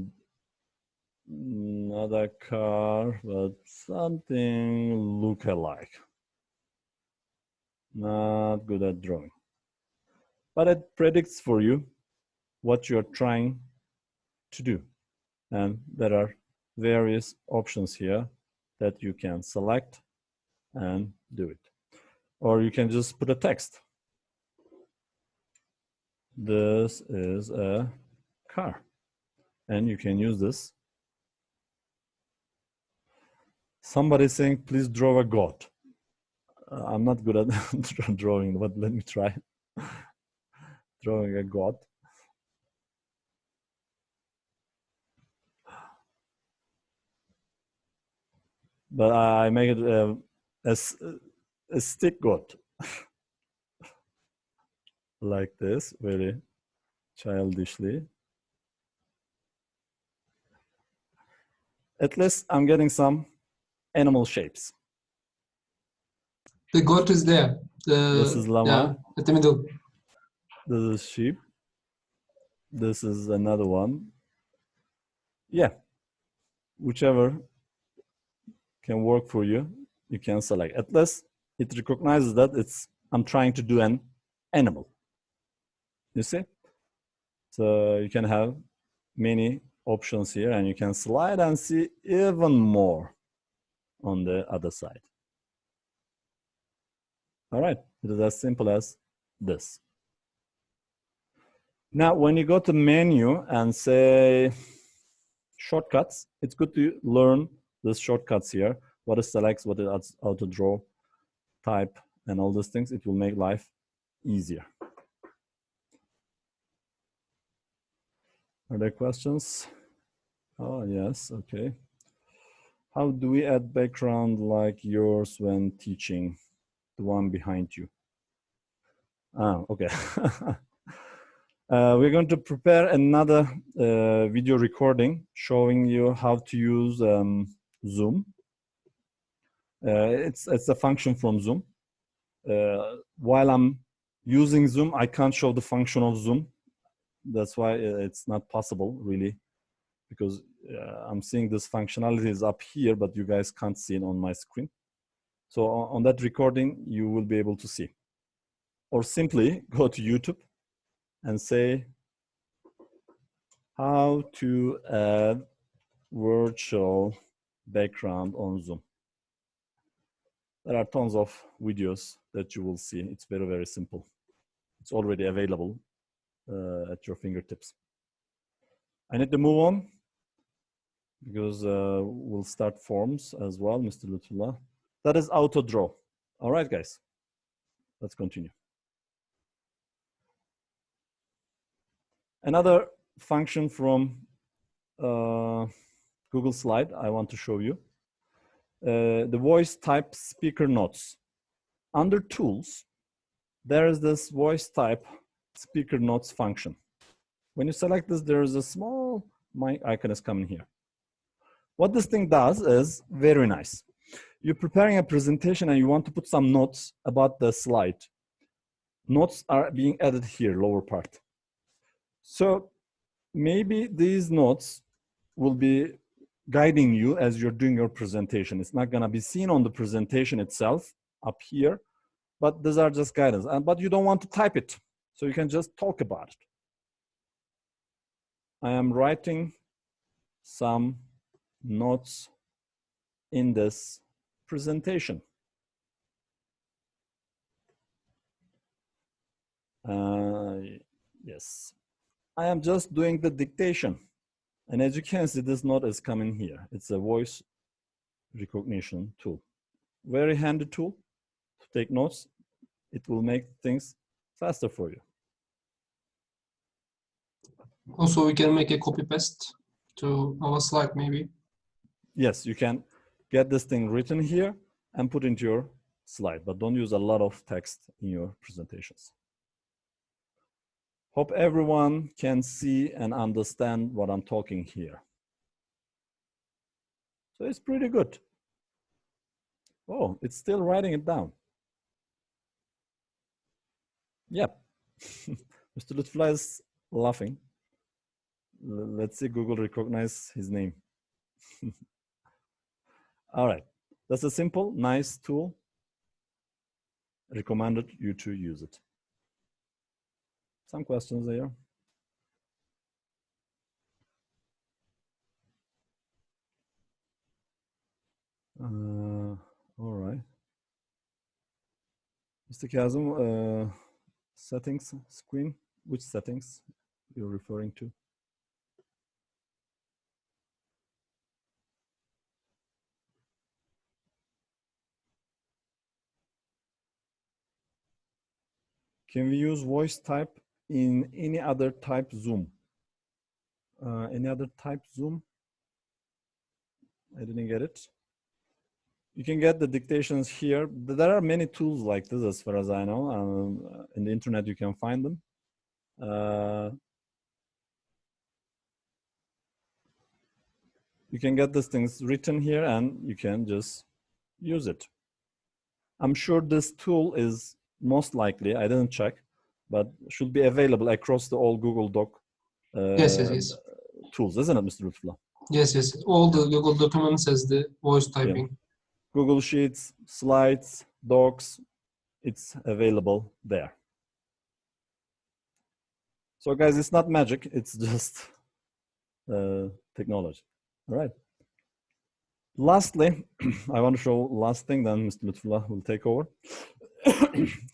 another car, but something look-alike. Not good at drawing. But it predicts for you what you're trying to do. And there are various options here that you can select and do it. Or you can just put a text. This is a car. And you can use this. Somebody's saying, please draw a god. I'm not good at drawing, but let me try. Drawing a god. But I make it a stick god. Like this, very childishly. At least I'm getting some animal shapes. The goat is there. This is llama. Yeah, at the middle. This is sheep. This is another one. Yeah, whichever can work for you, you can select. At least it recognizes that I'm trying to do an animal. You see? So you can have many options here and you can slide and see even more on the other side. All right, it is as simple as this. Now, when you go to menu and say shortcuts, it's good to learn these shortcuts here. What is select, what is auto draw, type, and all those things. It will make life easier. Are there questions? Oh, yes, okay. How do we add background like yours when teaching? The one behind you. Ah, okay. We're going to prepare another video recording showing you how to use Zoom. It's a function from Zoom. While I'm using Zoom, I can't show the function of Zoom. That's why it's not possible, really, because I'm seeing this functionality is up here, but you guys can't see it on my screen. So on that recording, you will be able to see. Or simply go to YouTube and say how to add virtual background on Zoom. There are tons of videos that you will see. It's very, very simple. It's already available at your fingertips. I need to move on because we'll start forms as well, Mr. Lutfullah. That is auto draw. All right, guys, let's continue. Another function from Google Slide I want to show you. The voice type speaker notes. Under tools, there is this voice type speaker notes function. When you select this, there is a small mic icon is coming here. What this thing does is very nice. You're preparing a presentation and you want to put some notes about the slide. Notes are being added here, lower part. So maybe these notes will be guiding you as you're doing your presentation. It's not gonna be seen on the presentation itself up here, but these are just guidance. But you don't want to type it, so you can just talk about it. I am writing some notes in this presentation. Yes, I am just doing the dictation. And as you can see, this note is coming here. It's a voice recognition tool. Very handy tool to take notes. It will make things faster for you. Also, we can make a copy paste to our slide maybe. Yes, you can get this thing written here and put into your slide, but don't use a lot of text in your presentations. Hope everyone can see and understand what I'm talking here. So it's pretty good. Oh, it's still writing it down. Yep. Mr. Lutfullah is laughing. Let's see Google recognize his name. All right. That's a simple, nice tool. Recommended you to use it. Some questions there? All right. Mr. Kazım, settings screen, which settings you're referring to? Can we use voice type in any other type Zoom? Any other type Zoom? I didn't get it. You can get the dictations here. There are many tools like this as far as I know. In the internet you can find them. You can get these things written here and you can just use it. I'm sure this tool is most likely, I didn't check, but should be available across the all Google Doc yes. tools, isn't it, Mr. Lutfullah? Yes. All the Google documents has the voice typing. Yeah. Google Sheets, Slides, Docs, it's available there. So guys, it's not magic, it's just technology. All right. Lastly, I want to show last thing, then Mr. Lutfullah will take over.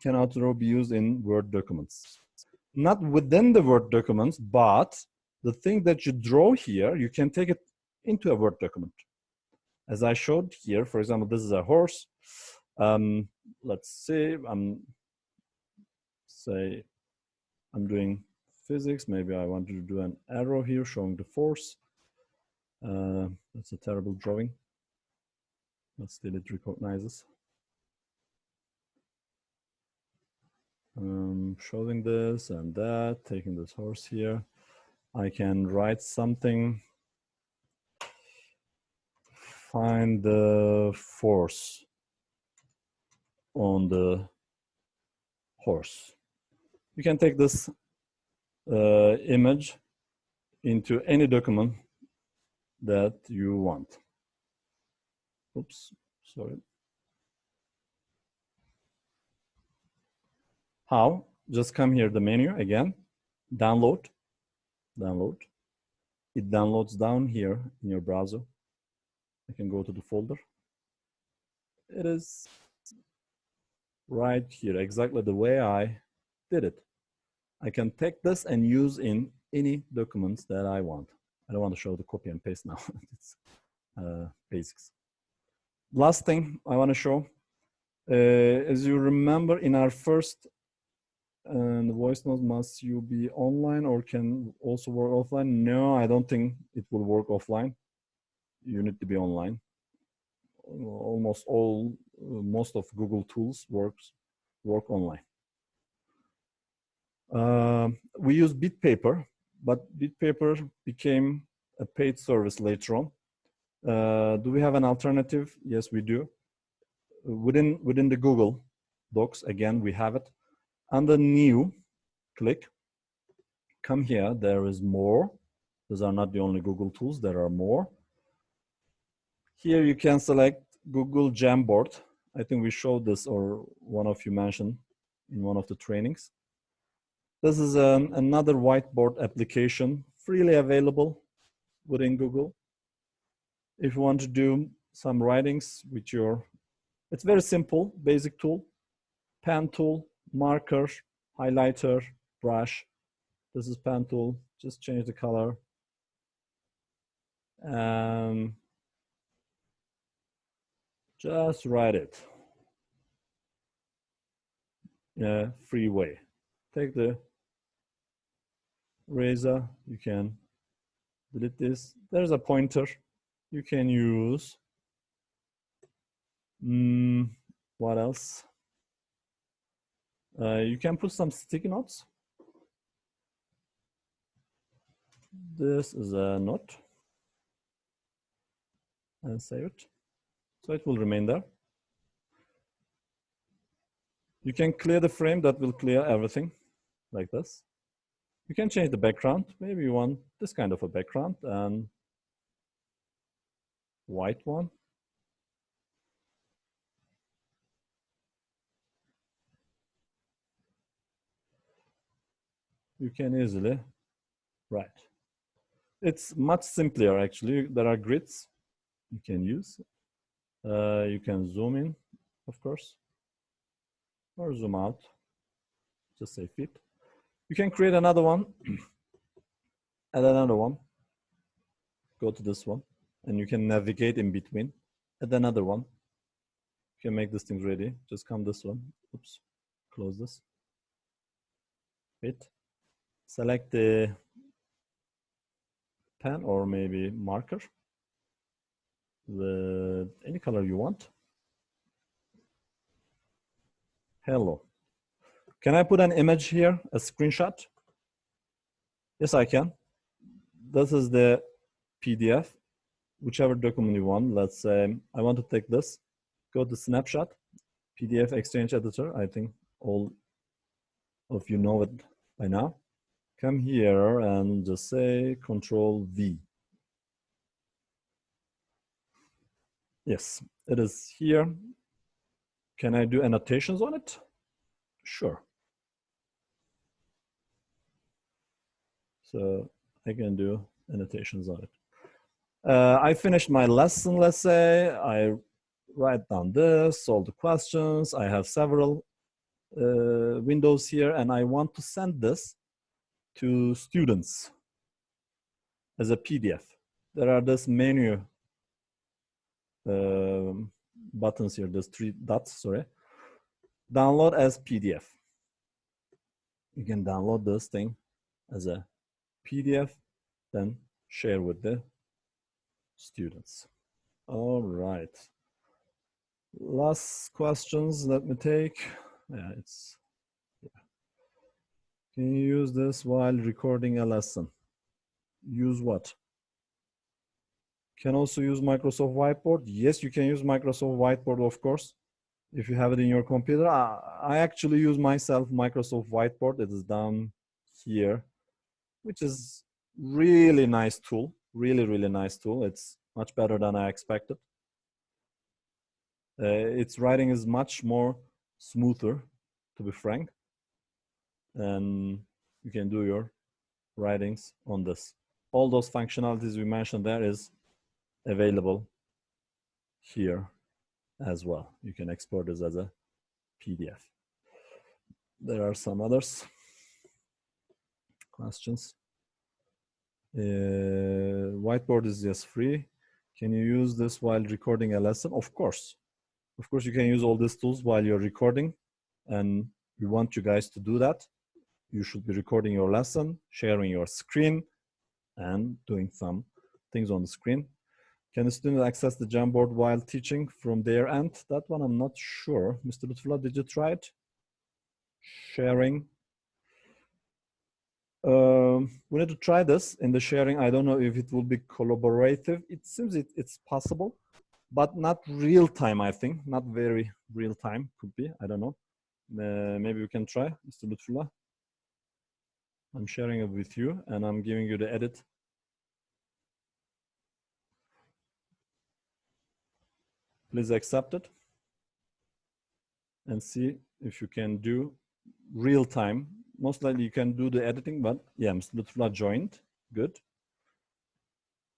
Can Outdraw be used in Word documents? Not within the Word documents, but the thing that you draw here, you can take it into a Word document. As I showed here, for example, this is a horse. Let's see, I'm doing physics. Maybe I want to do an arrow here showing the force. That's a terrible drawing, but still it recognizes. Showing this and that, taking this horse here. I can write something. Find the force on the horse. You can take this image into any document that you want. Oops, sorry. How? Just come here, the menu again, download. It downloads down here in your browser. I can go to the folder. It is right here, exactly the way I did it. I can take this and use in any documents that I want. I don't want to show the copy and paste now. It's basics. Last thing I want to show, as you remember in our first the voice note, must you be online or can also work offline? No, I don't think it will work offline. You need to be online. Most of Google tools work online. We use BitPaper, but BitPaper became a paid service later on. Do we have an alternative? Yes, we do. Within the Google Docs, again, we have it. Under New, click. Come here, there is more. These are not the only Google tools, there are more. Here you can select Google Jamboard. I think we showed this, or one of you mentioned in one of the trainings. This is another whiteboard application, freely available within Google. If you want to do some writings with your, it's very simple, basic tool. Pen tool, marker, highlighter, brush. This is pen tool, just change the color. Just write it. Yeah, free way. Take the eraser, you can delete this. There's a pointer you can use. What else? You can put some sticky notes. This is a note. And save it. So it will remain there. You can clear the frame, that will clear everything like this. You can change the background. Maybe you want this kind of a background and white one. You can easily write. It's much simpler actually. There are grids you can use. You can zoom in, of course, or zoom out. Just say fit. You can create another one, add another one, go to this one, and you can navigate in between. Add another one. You can make this thing ready. Just come this one. Oops, close this. Fit. Select the pen or maybe marker with any color you want. Hello. Can I put an image here, a screenshot? Yes, I can. This is the PDF, whichever document you want. Let's say I want to take this, go to snapshot, PDF Exchange Editor. I think all of you know it by now. Come here and just say Control V. Yes, it is here. Can I do annotations on it? Sure. So I can do annotations on it. I finished my lesson, let's say. I write down this, solve the questions. I have several windows here, and I want to send this to students as a PDF. There are this menu buttons here, there's 3 dots, sorry. Download as PDF. You can download this thing as a PDF, then share with the students. All right. Last questions, let me take. Yeah, Can you use this while recording a lesson? Use what? Can also use Microsoft Whiteboard. Yes, you can use Microsoft Whiteboard, of course, if you have it in your computer. I actually use myself Microsoft Whiteboard. It is down here, which is really nice tool. Really, really nice tool. It's much better than I expected. Its writing is much more smoother, to be frank. And you can do your writings on this. All those functionalities we mentioned there is available here as well. You can export this as a PDF. There are some others. Questions? Whiteboard is just free. Can you use this while recording a lesson? Of course. Of course, you can use all these tools while you're recording, and we want you guys to do that. You should be recording your lesson, sharing your screen, and doing some things on the screen. Can the student access the Jamboard while teaching from their end? That one I'm not sure. Mr. Lutfullah, did you try it? Sharing. we need to try this in the sharing. I don't know if it will be collaborative. It seems it's possible, but not real time, I think. Not very real time, could be. I don't know. Maybe we can try, Mr. Lutfullah. I'm sharing it with you and I'm giving you the edit. Please accept it and see if you can do real time. Most likely you can do the editing, but yeah, Mr. Lutfullah joined. Good.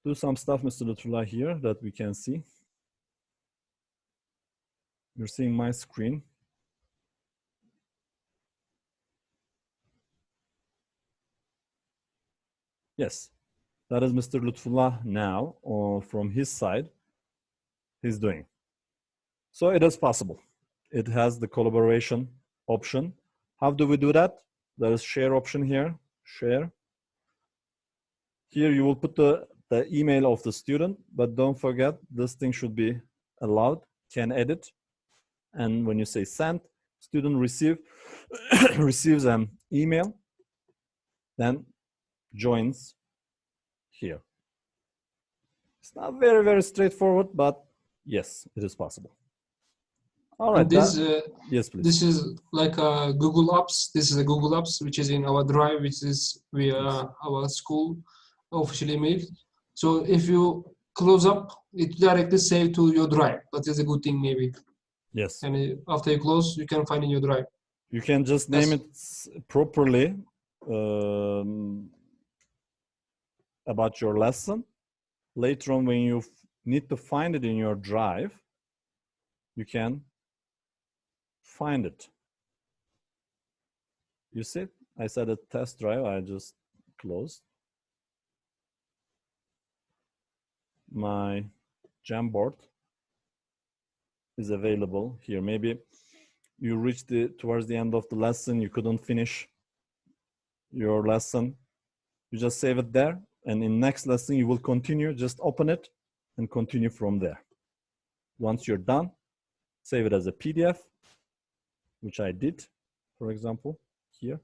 Do some stuff, Mr. Lutfullah, here that we can see. You're seeing my screen. Yes, that is Mr. Lutfullah now, or from his side, he's doing. So it is possible. It has the collaboration option. How do we do that? There is share option here, share. Here you will put the email of the student, but don't forget this thing should be allowed, can edit. And when you say send, student receives an email, then joins here. It's not very, very straightforward, but yes, it is possible. All right. This, yes, please. This is like a Google Apps. This is a Google Apps, which is in our drive, which is via our school official email. So if you close up, it directly save to your drive. That is a good thing, maybe. Yes. And after you close, you can find in your drive. You can just name it properly about your lesson. Later on, when you need to find it in your drive, you can find it. You see, I said a test drive, I just closed. My Jamboard is available here. Maybe you reached towards the end of the lesson, you couldn't finish your lesson. You just save it there, and in next lesson, you will continue, just open it and continue from there. Once you're done, save it as a PDF, which I did, for example, here.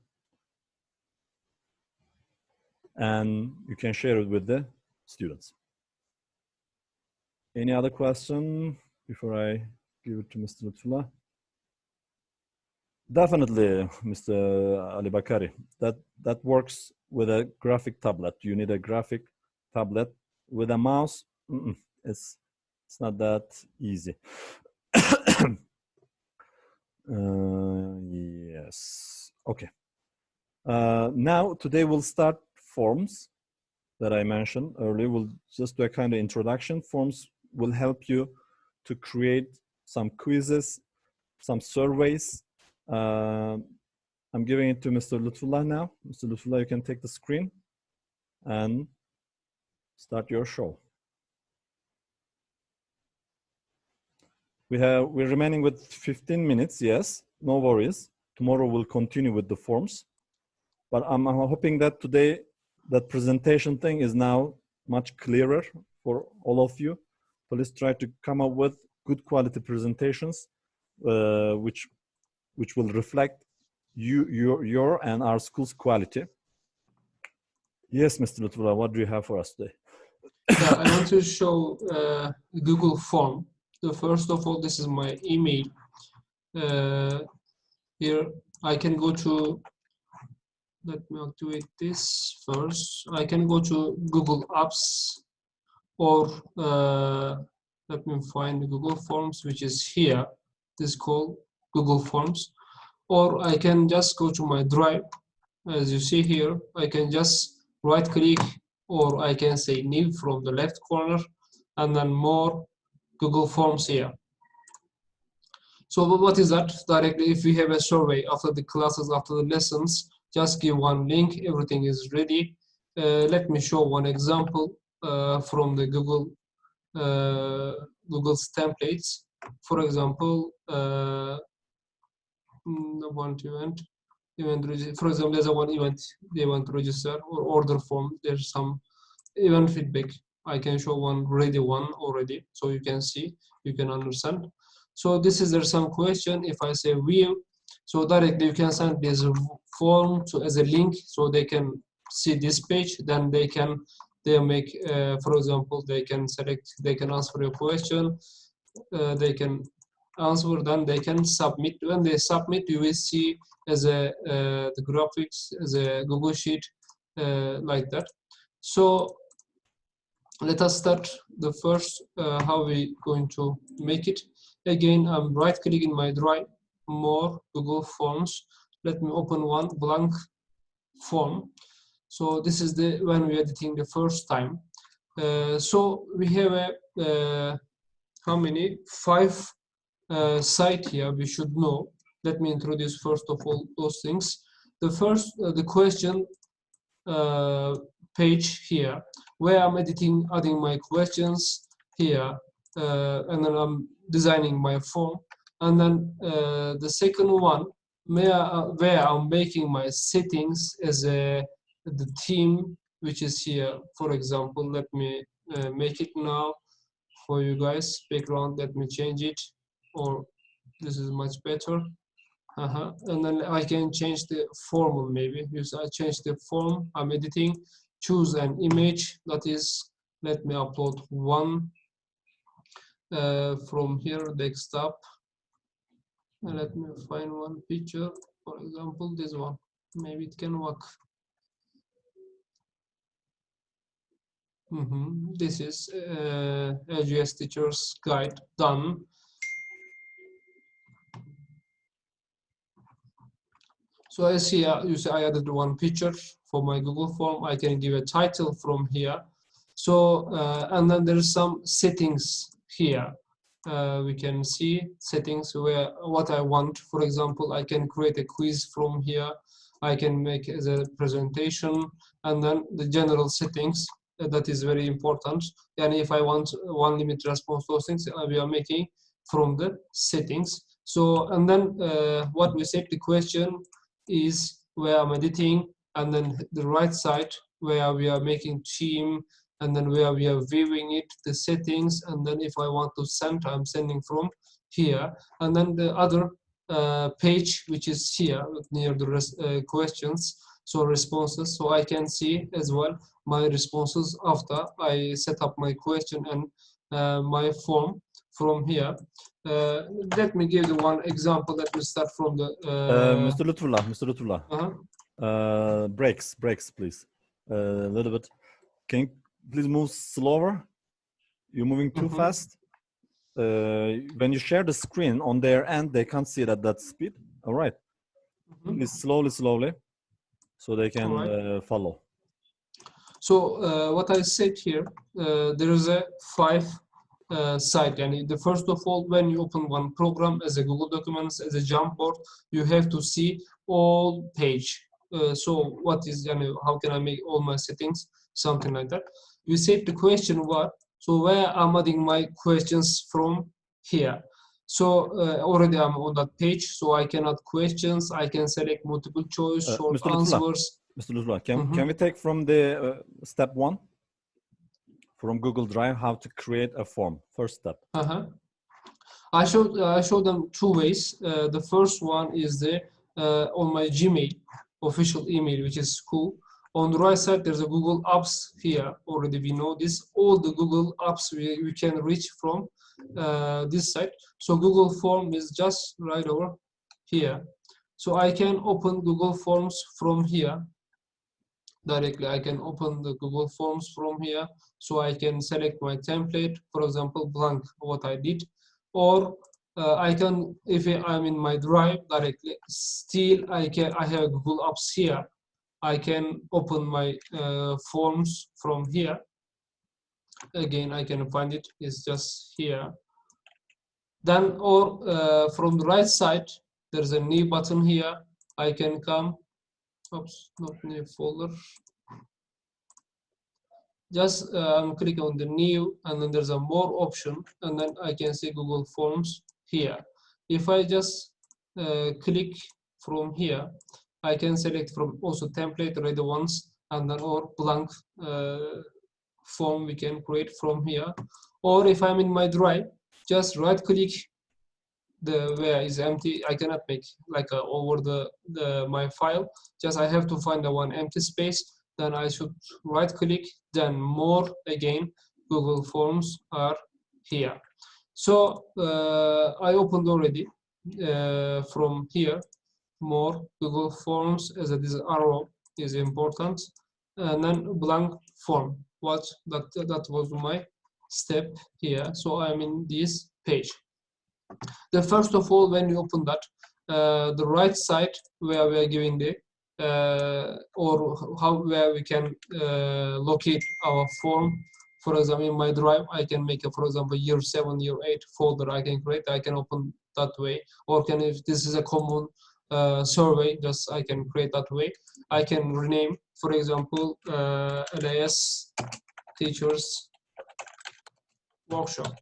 And you can share it with the students. Any other question before I give it to Mr. Lutfullah? Definitely, Mr. Ali Bakari. That works with a graphic tablet. You need a graphic tablet with a mouse. It's not that easy. Yes. Okay. Now today we'll start forms that I mentioned earlier. We'll just do a kind of introduction. Forms will help you to create some quizzes, some surveys. I'm giving it to Mr. Lutfullah now. Mr. Lutfullah, you can take the screen and start your show. We're remaining with 15 minutes, yes, no worries. Tomorrow we'll continue with the forms. But I'm hoping that today, that presentation thing is now much clearer for all of you. Please try to come up with good quality presentations, which will reflect your and our school's quality. Yes, Mr. Lutfullah, what do you have for us today? Yeah, I want to show Google form. So first of all, this is my email. Here I can go to, let me activate this first. I can go to Google Apps, or let me find the Google Forms, which is here. This is called Google Forms. Or I can just go to my drive. As you see here, I can just right click, or I can say new from the left corner, and then more Google Forms here. So what is that? Directly, if we have a survey after the classes, after the lessons, just give one link, everything is ready. Let me show one example from the Google's templates. For example, one event, for example, there's a one event they want to register or order form. There's some event feedback. I can show one already, so you can see, you can understand. So this is, there's some question. If I say view, so directly you can send this form as a link, so they can see this page. Then they make, for example, they can answer your question. They can answer, then they can submit. When they submit, you will see as the graphics as a Google Sheet like that. So let us start the first how we going to make it. Again, I'm right clicking my Drive, more Google Forms. Let me open one blank form. So this is the when we're editing the first time. So we have a how many 5 site here we should know. Let me introduce first of all those things. The first the question page here, where I'm adding my questions here, and then I'm designing my form. And then the second one, where I'm making my settings as the theme, which is here. For example, let me make it now for you guys. Background, let me change it, or this is much better. And then I can change the form maybe. If I change the form, I'm editing, choose an image, that is, let me upload one from here, desktop. And let me find one picture, for example, this one. Maybe it can work. This is AGS Teacher's Guide done. So as here, you see I added one picture for my Google form. I can give a title from here. So, and then there's some settings here. We can see settings where what I want. For example, I can create a quiz from here. I can make as a presentation, and then the general settings. That is very important. And if I want one limit response, those things we are making from the settings. So, and then what we set the question is where I'm editing, and then the right side where we are making theme, and then where we are viewing it, the settings, and then if I want to send, I'm sending from here, and then the other page which is here near the questions, so responses, so I can see as well my responses after I set up my question and my form from here. Let me give you one example. Let me start from the Mr. Lutfullah, breaks please a little bit. Can you please move slower? You're moving too fast. When you share the screen on their end, they can't see it at that speed. All right. Please slowly, so they can follow. So what I said here, there is a 5 site, and the first of all, when you open one program as a Google Documents, as a Jamboard, you have to see all page. So what is, how can I make all my settings, something like that. We set the question what, so where I'm adding my questions from here. So already I'm on that page, so I can add questions, I can select multiple choice, short answers. Mr. Lutfullah, can we take from the step 1? From Google Drive, how to create a form, first step. I showed them 2 ways. The first one is the on my Gmail official email, which is cool. On the right side, there's a Google Apps here. Already we know this. All the Google Apps we can reach from this site. So Google Form is just right over here. So I can open Google Forms from here. Directly, I can open the Google Forms from here, so I can select my template, for example, blank, what I did, or I can, if I'm in my Drive directly, still I have Google Apps here. I can open my forms from here. Again, I can find it. It's just here. Then, or from the right side, there's a new button here. I can come. Oops, not new folder. Just click on the new, and then there's a more option, and then I can see Google Forms here. If I just click from here, I can select from also template ready ones, and then or blank form we can create from here. Or if I'm in my Drive, just right click the where is empty, I cannot make like over my file. Just I have to find the one empty space. Then I should right click, then more again. Google Forms are here. So I opened already from here. More Google Forms as this arrow is important, and then blank form. That was my step here. So I'm in this page. The first of all, when you open that, the right side where we are giving the where we can locate our form. For example, in my drive, I can make a, for example, year 7, year 8 folder I can create. I can open that way, or if this is a common survey, just I can create that way. I can rename, for example, LAS Teachers Workshop.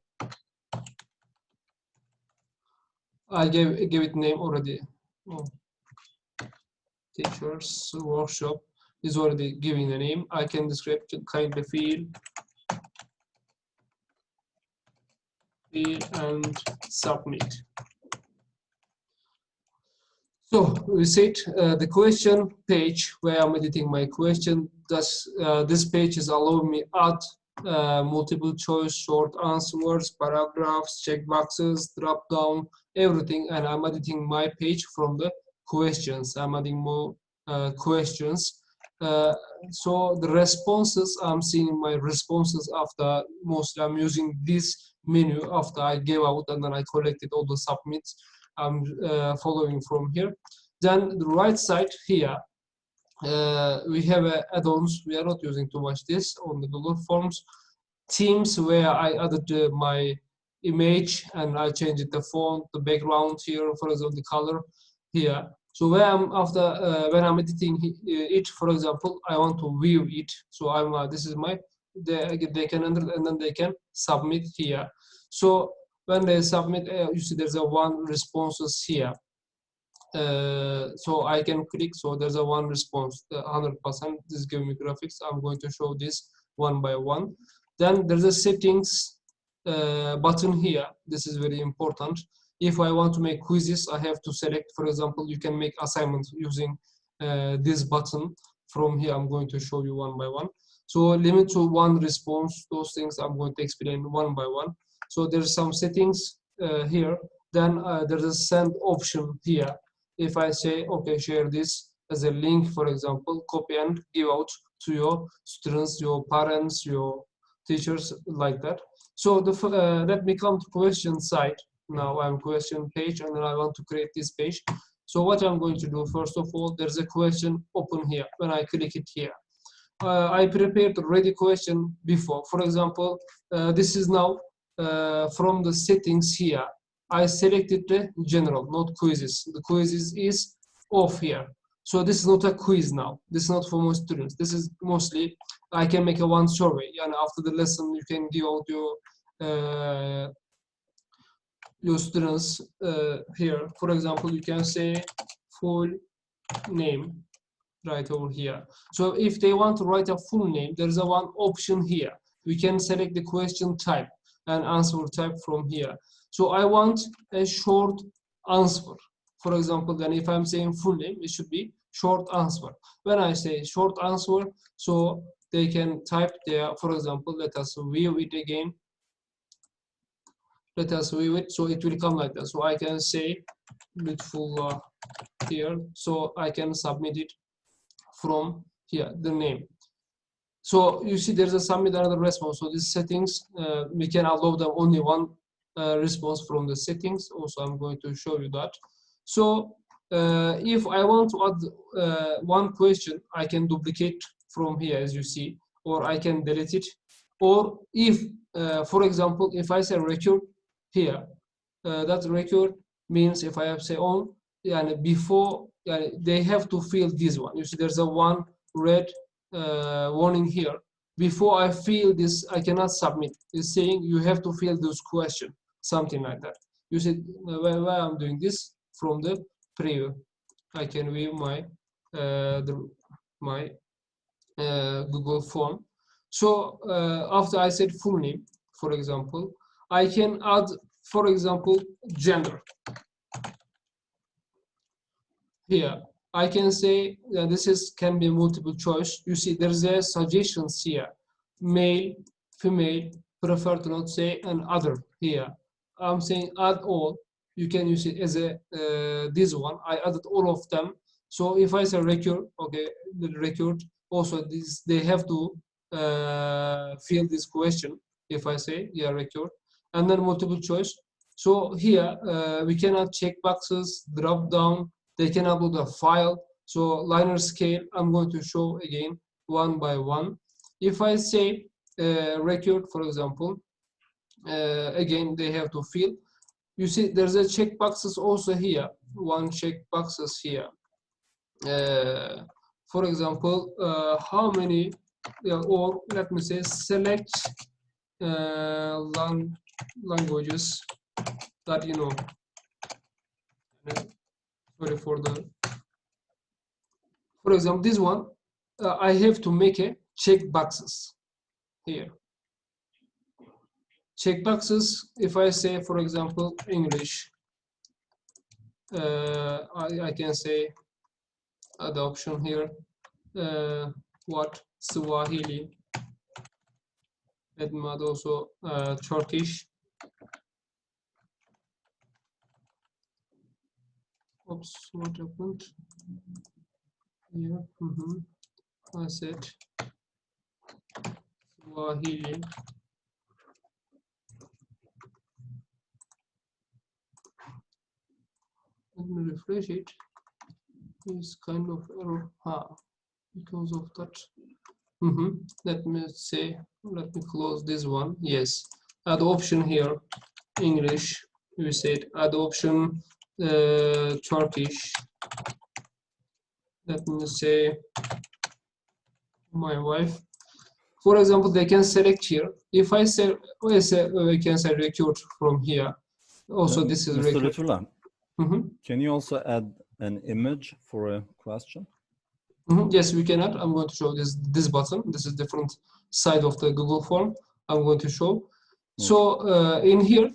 I gave it name already. Oh. Teachers Workshop is already giving a name. I can describe kindly fill and submit. So we said the question page where I'm editing my question. This page is allowing me add multiple choice, short answers, paragraphs, checkboxes, drop down, everything, and I'm editing my page from the questions. I'm adding more questions. So the responses, I'm seeing my responses after mostly I'm using this menu after I gave out and then I collected all the submits. I'm following from here. Then the right side here, we have add-ons. We are not using too much this on the Google Forms. Themes where I added my image and I changed the font, the background here, for example, the color here. So where I'm after when I'm editing it, for example, I want to view it. So I'm this is my they can enter and then they can submit here. So when they submit, you see there's a one responses here. So I can click. So there's a one response, 100%. This is giving me graphics. I'm going to show this one by one. Then there's a settings button here. This is very important. If I want to make quizzes, I have to select. For example, you can make assignments using this button. From here, I'm going to show you one by one. So limit to one response. Those things I'm going to explain one by one. So there's some settings here. Then there's a send option here. If I say, okay, share this as a link, for example, copy and give out to your students, your parents, your teachers, like that. So let me come to question side. Now I'm question page, and then I want to create this page. So what I'm going to do, first of all, there's a question open here. When I click it here, I prepared a ready question before. For example, this is now from the settings here. I selected the general, not quizzes. The quizzes is off here. So this is not a quiz now. This is not for most students. This is mostly, I can make a one survey. And after the lesson, you can give out your students here. For example, you can say full name right over here. So if they want to write a full name, there's a one option here. We can select the question type and answer type from here. So I want a short answer. For example, then if I'm saying full name, it should be short answer. When I say short answer, so they can type there, for example, let us view it again. Let us view it, so it will come like that. So I can say beautiful here, so I can submit it from here, the name. So you see there's a submit another response. So these settings, we can allow them only one response from the settings. Also, I'm going to show you that. So if I want to add one question, I can duplicate from here, as you see, or I can delete it. Or if, for example, if I say record here, that record means if I have say on, and before they have to fill this one. You see there's a one red warning here. Before I fill this, I cannot submit. It's saying you have to fill this question, something like that. You see where I'm doing this from the preview. I can view my Google form. So after I said full name, for example, I can add for example, gender. Here, I can say this can be multiple choice. You see, there's a suggestions here: male, female, prefer to not say, and other. Here, I'm saying add all. You can use it as a this one. I added all of them. So if I say record, okay, the record also this they have to fill this question. If I say yeah record, and then multiple choice. So here we cannot check boxes, drop down. They can upload a file. So linear scale, I'm going to show again one by one. If I say record, for example, again they have to fill. You see, there's a check boxes also here. One check boxes here. For example, how many, or let me say, select languages that you know. Sorry for the. For example, this one, I have to make a check boxes here. Check boxes. If I say, for example, English, I can say the option here. What Swahili? Let me add also Turkish. Oops, what happened? Yeah, I said Swahili. Let me refresh it. It's kind of error. Because of that. Let me say, let me close this one. Yes, add option here, English. We said add option Turkish. Let me say my wife. For example, they can select here. If I say, we can say record from here. Also, this is Mr. record. Lutfullah, can you also add an image for a question? Yes, we can add. I'm going to show this button. This is different side of the Google form. I'm going to show. Okay. So in here,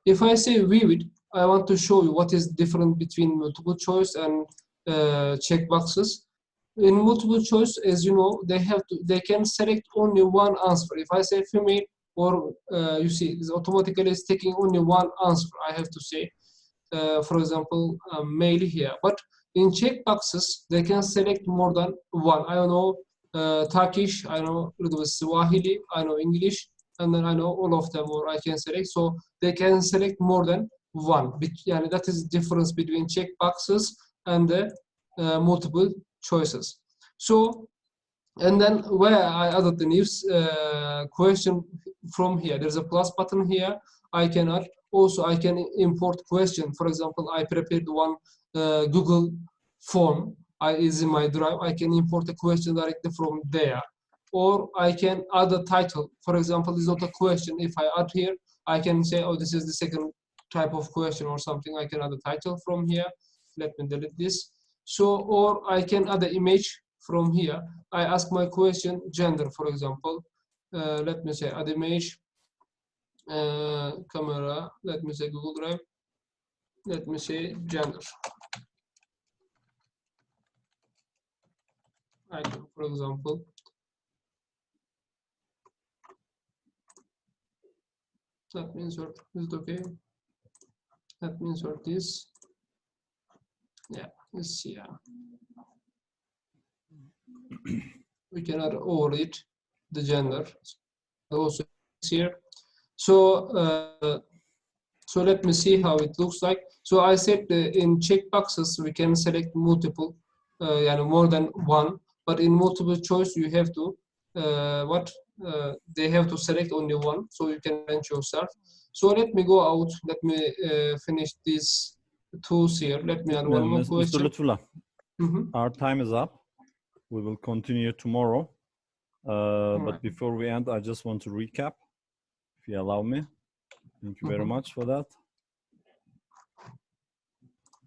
if I say view it, I want to show you what is different between multiple choice and check boxes. In multiple choice, as you know, they can select only one answer. If I say female, or you see, it's automatically is taking only one answer. I have to say, for example, male here. But in check boxes, they can select more than one. I know Turkish, I know a little bit Swahili, I know English, and then I know all of them, or I can select. So they can select more than one. And that is the difference between check boxes and the multiple choices. So, and then where I added the news question from here, there's a plus button here. I can add. Also, I can import question. For example, I prepared one Google form. Is in my drive. I can import a question directly from there, or I can add a title. For example, this is not a question. If I add here, I can say, oh, this is the second type of question or something. I can add a title from here. Let me delete this. So, or I can add an image from here. I ask my question gender, for example. Let me say add image. Camera, let me say Google Drive, let me say gender. Icon, for example. Let me insert, is it okay? Let me insert this. Yeah, it's here. We cannot override the gender. Also here. So, so let me see how it looks like. So I said in checkboxes we can select multiple, more than one. But in multiple choice you have to they have to select only one, so you can arrange yourself. So let me go out. Let me finish these tools here. Let me add one more question. Mr. Lutfullah, our time is up. We will continue tomorrow. But before we end, I just want to recap, if you allow me. Thank you very much for that.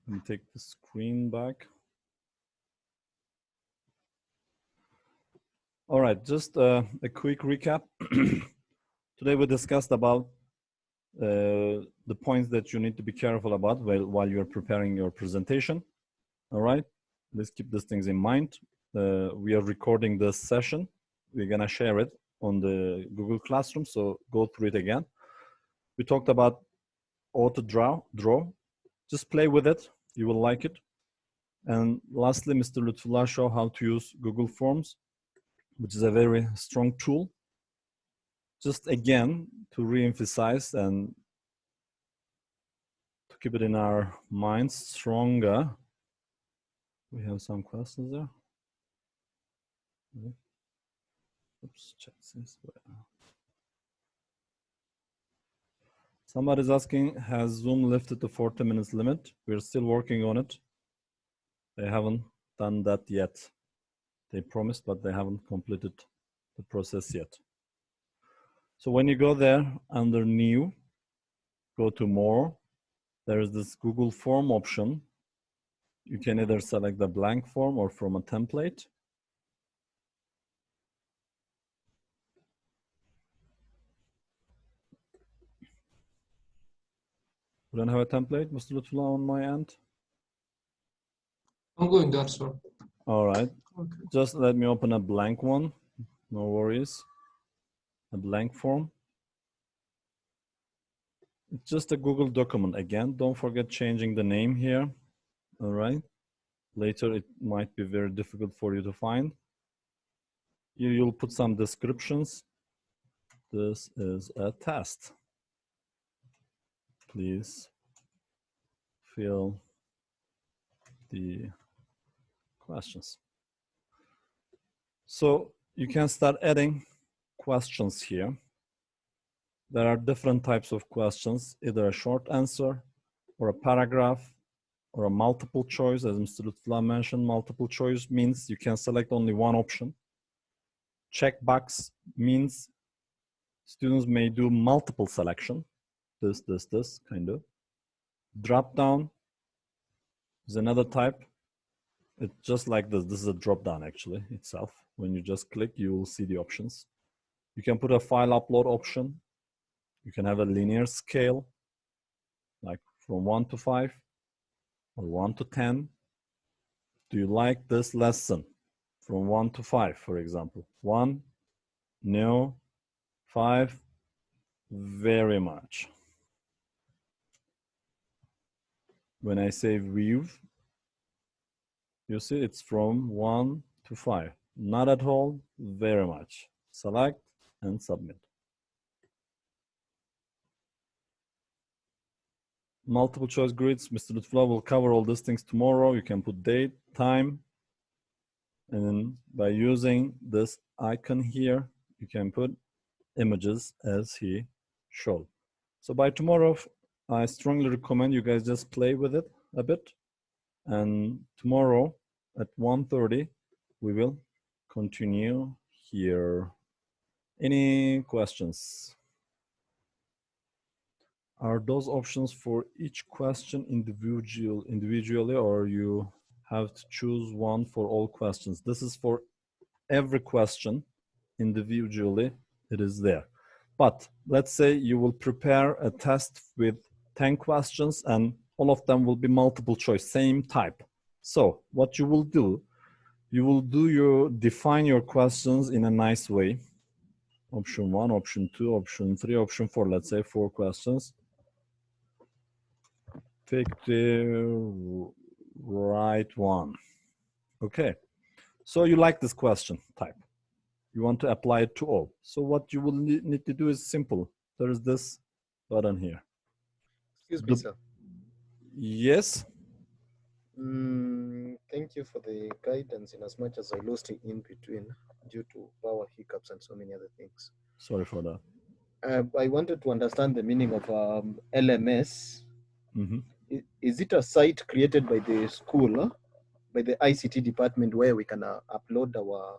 Let me take the screen back. All right, just a quick recap. Today we discussed about the points that you need to be careful about while you're preparing your presentation. All right, let's keep these things in mind. We are recording this session. We're gonna share it on the Google Classroom, so go through it again. We talked about auto draw. Just play with it, you will like it. And lastly, Mr. Lutfullah showed how to use Google Forms, which is a very strong tool. Just again, to re-emphasize and to keep it in our minds stronger. We have some questions there. Oops, check this. Somebody's asking, has Zoom lifted the 40 minutes limit? We're still working on it. They haven't done that yet. They promised, but they haven't completed the process yet. So when you go there under New, go to More, there is this Google Form option. You can either select the blank form or from a template. We don't have a template, Mr. Lutfullah, on my end. I'm going there, sir. All right. Okay. Just let me open a blank one. No worries. A blank form. It's just a Google document. Again, don't forget changing the name here. All right. Later, it might be very difficult for you to find. You'll put some descriptions. This is a test. Please fill the questions. So you can start adding questions here. There are different types of questions, either a short answer or a paragraph or a multiple choice. As Mr. Lutfullah mentioned, multiple choice means you can select only one option. Checkbox means students may do multiple selection. This, kind of. Drop down is another type. It's just like this. This is a drop down actually itself. When you just click, you will see the options. You can put a file upload option. You can have a linear scale, like from 1 to 5 or 1 to 10. Do you like this lesson? From 1 to 5, for example. 1, no. 5, very much. When I say view, you see it's from 1 to 5. Not at all, very much. Select and submit. Multiple choice grids, Mr. Lutfullah will cover all these things tomorrow. You can put date, time, and then by using this icon here, you can put images as he showed. So by tomorrow, I strongly recommend you guys just play with it a bit. And tomorrow at 1:30, we will continue here. Any questions? Are those options for each question individually, or you have to choose one for all questions? This is for every question individually, it is there. But let's say you will prepare a test with 10 questions and all of them will be multiple choice, same type. So what you will do, define your questions in a nice way. Option 1, option 2, option 3, option 4, let's say 4 questions. Pick the right one. Okay, so you like this question type. You want to apply it to all. So what you will need to do is simple. There is this button here. Excuse me, sir. Yes? Thank you for the guidance in as much as I lost it in between due to power hiccups and so many other things. Sorry for that. I wanted to understand the meaning of LMS. Mm-hmm. Is it a site created by the school, by the ICT department, where we can upload our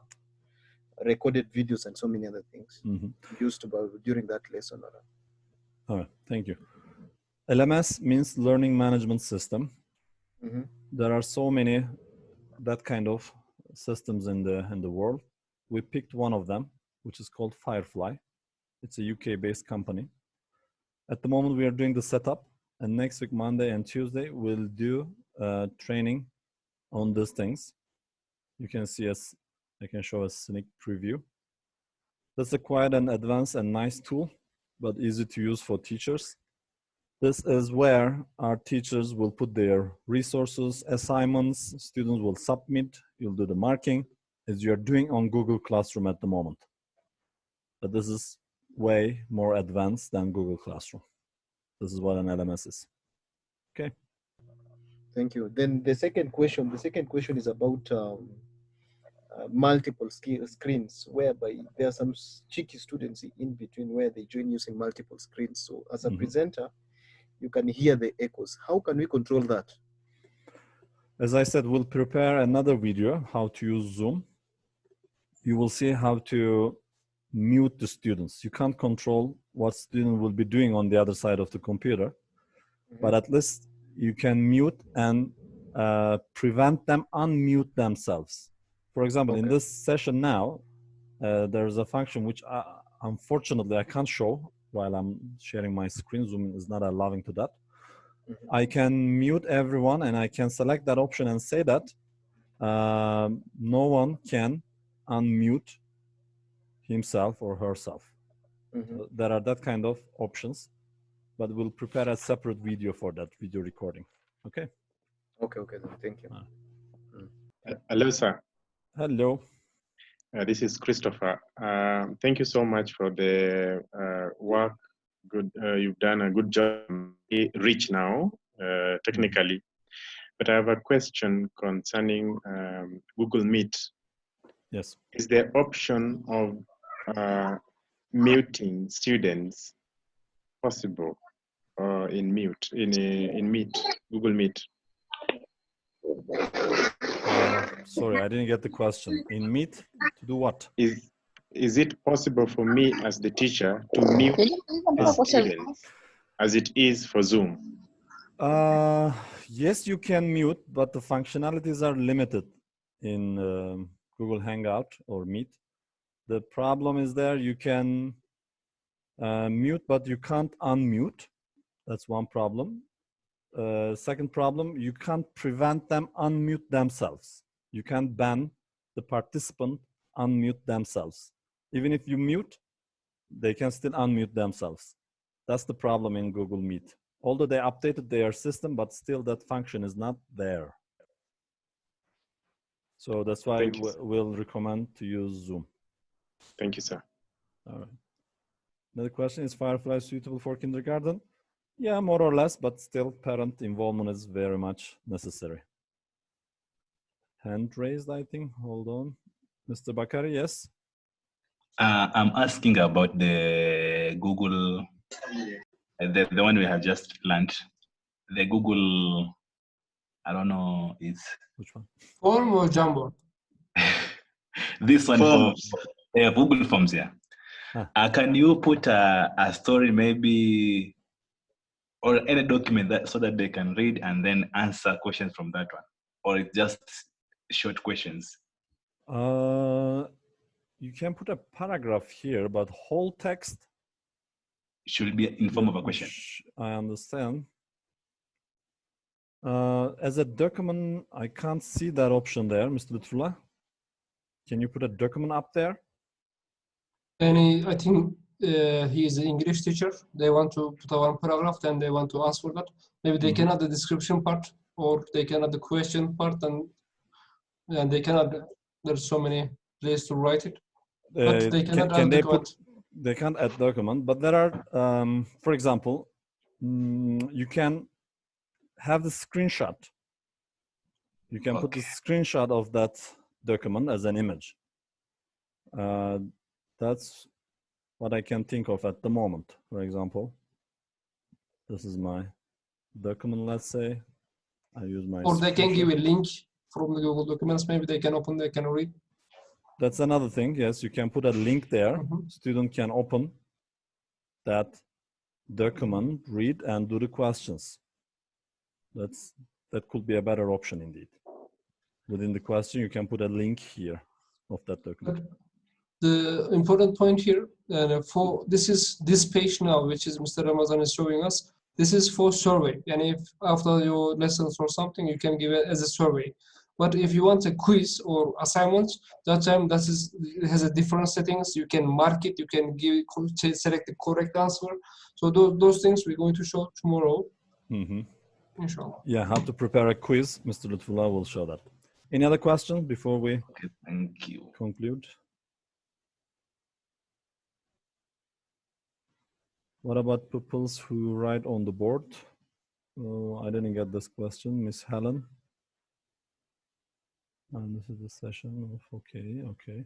recorded videos and so many other things used during that lesson? All right, thank you. LMS means Learning Management System. There are so many that kind of systems in the world. We picked one of them, which is called Firefly. It's a UK-based company. At the moment, we are doing the setup, and next week, Monday and Tuesday, we'll do training on these things. You can see us, I can show a sneak preview. That's a quite an advanced and nice tool, but easy to use for teachers. This is where our teachers will put their resources, assignments, students will submit, you'll do the marking, as you're doing on Google Classroom at the moment. But this is way more advanced than Google Classroom. This is what an LMS is. Okay. Thank you. Then the second question is about multiple screens, whereby there are some cheeky students in between where they join using multiple screens. So as a presenter, you can hear the echoes. How can we control that? As I said, we'll prepare another video, how to use Zoom. You will see how to mute the students. You can't control what student will be doing on the other side of the computer, but at least you can mute and prevent them unmute themselves. For example, in this session now, there's a function which unfortunately I can't show while I'm sharing my screen. Zoom is not allowing to that. I can mute everyone and I can select that option and say that no one can unmute himself or herself. So there are that kind of options, but we'll prepare a separate video for that video recording. Okay? Okay, then thank you. Hello, sir. Hello. This is Christopher. Thank you so much for the work. Good, you've done a good job. Rich now, technically, but I have a question concerning Google Meet. Yes. Is the option of muting students possible in Meet, Google Meet? Sorry, I didn't get the question. In Meet, to do what? Is it possible for me as the teacher to mute the students as it is for Zoom? Yes, you can mute, but the functionalities are limited in Google Hangout or Meet. The problem is there, you can mute, but you can't unmute. That's one problem. Second problem, you can't prevent them unmute themselves. You can't ban the participant unmute themselves. Even if you mute, they can still unmute themselves. That's the problem in Google Meet. Although they updated their system, but still that function is not there. So that's why we'll recommend to use Zoom. Thank you, sir. All right. Another question, is Firefly suitable for kindergarten? Yeah, more or less, but still parent involvement is very much necessary. Hand raised, I think. Hold on. Mr. Bakari, yes? I'm asking about the Google, the one we have just learned. The Google, I don't know, it's... Which one? Form or Jamboard? This one Forms. for Google Forms, yeah. Huh. Can you put a story maybe, or any document that so that they can read and then answer questions from that one? Or it's just short questions? You can put a paragraph here, but whole text should be in form of a question. I understand. As a document, I can't see that option there, Mr. Lutfullah. Can you put a document up there? I think he is an English teacher. They want to put one paragraph, then they want to answer that. Maybe they can add the description part, or they can add the question part, and they can add. There's so many places to write it. But they cannot add document. They can't add document, but there are, for example, you can have the screenshot. You can put the screenshot of that document as an image. That's what I can think of at the moment. For example, this is my document, let's say. I use my Or they can give a link from the Google Documents. Maybe they can open, they can read. That's another thing. Yes, you can put a link there. Student can open that document, read, and do the questions. That could be a better option indeed. Within the question, you can put a link here of that document. the important point here, for this page now, which is Mr. Ramazan is showing us, this is for survey. And if after your lessons or something, you can give it as a survey. But if you want a quiz or assignment, that time it has a different settings. You can mark it, you can select the correct answer. So those things we're going to show tomorrow. Inshallah. Yeah, how to prepare a quiz. Mr. Lutfullah will show that. Any other questions before we conclude? What about pupils who write on the board? I didn't get this question, Miss Helen. And this is the session of, okay.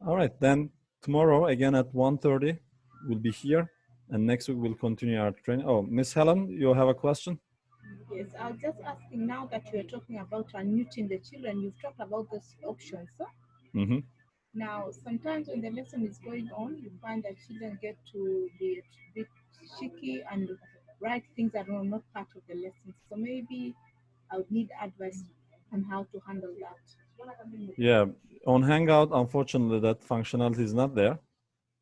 All right, then tomorrow again at 1:30, we'll be here. And next week we'll continue our training. Oh, Miss Helen, you have a question? Yes, I was just asking, now that you're talking about unmuting the children, you've talked about those options. Huh? Now, sometimes when the lesson is going on, you find that children get to be a bit cheeky and write things that are not part of the lesson. So maybe I would need advice on how to handle that. Yeah, on Hangout, unfortunately, that functionality is not there.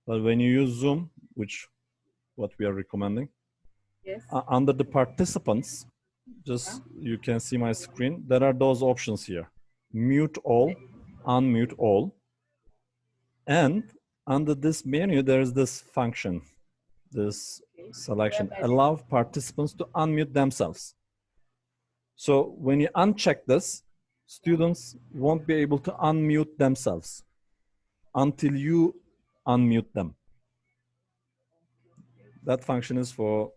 But when you use Zoom, which what we are recommending, yes. Under the participants, just you can see my screen. There are those options here: mute all, unmute all, and under this menu there is this function, this selection: allow participants to unmute themselves. So when you uncheck this, students won't be able to unmute themselves until you unmute them. That function is for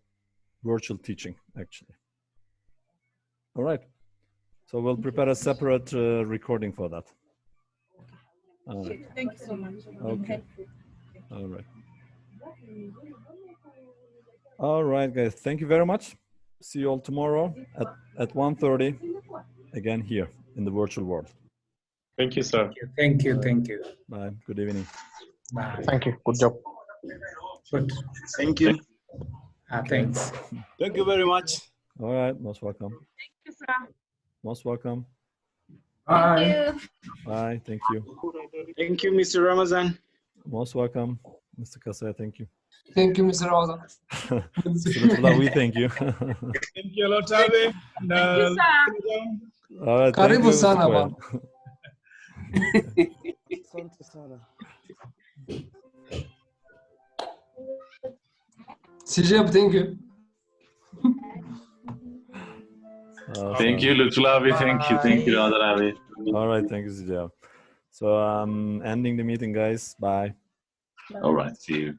virtual teaching, actually. All right. So we'll prepare a separate recording for that. Thank you so much. Okay. All right. All right, guys. Thank you very much. See you all tomorrow at 1:30, again here in the virtual world. Thank you, sir. Thank you. Thank you. Bye. Good evening. Bye. Thank you. Good job. Good. Thank you. Thanks. Thank you very much. All right. Most welcome. Thank you, sir. Most welcome. Bye. Thank you. Bye. Thank you. Thank you, Mr. Ramazan. Most welcome, Mr. Kasaya. Thank you. Thank you, Mr. Ramazan. We thank you. Thank you a lot, Abe. Thank you, sir. All right. Thank Karibu you, sana, Mr. man. Sijab, thank you. Thank you, Lutfulabi. Thank you. Thank you, Radharabi. All right. Thank you, Sijab. So I'm ending the meeting, guys. Bye. All right. See you.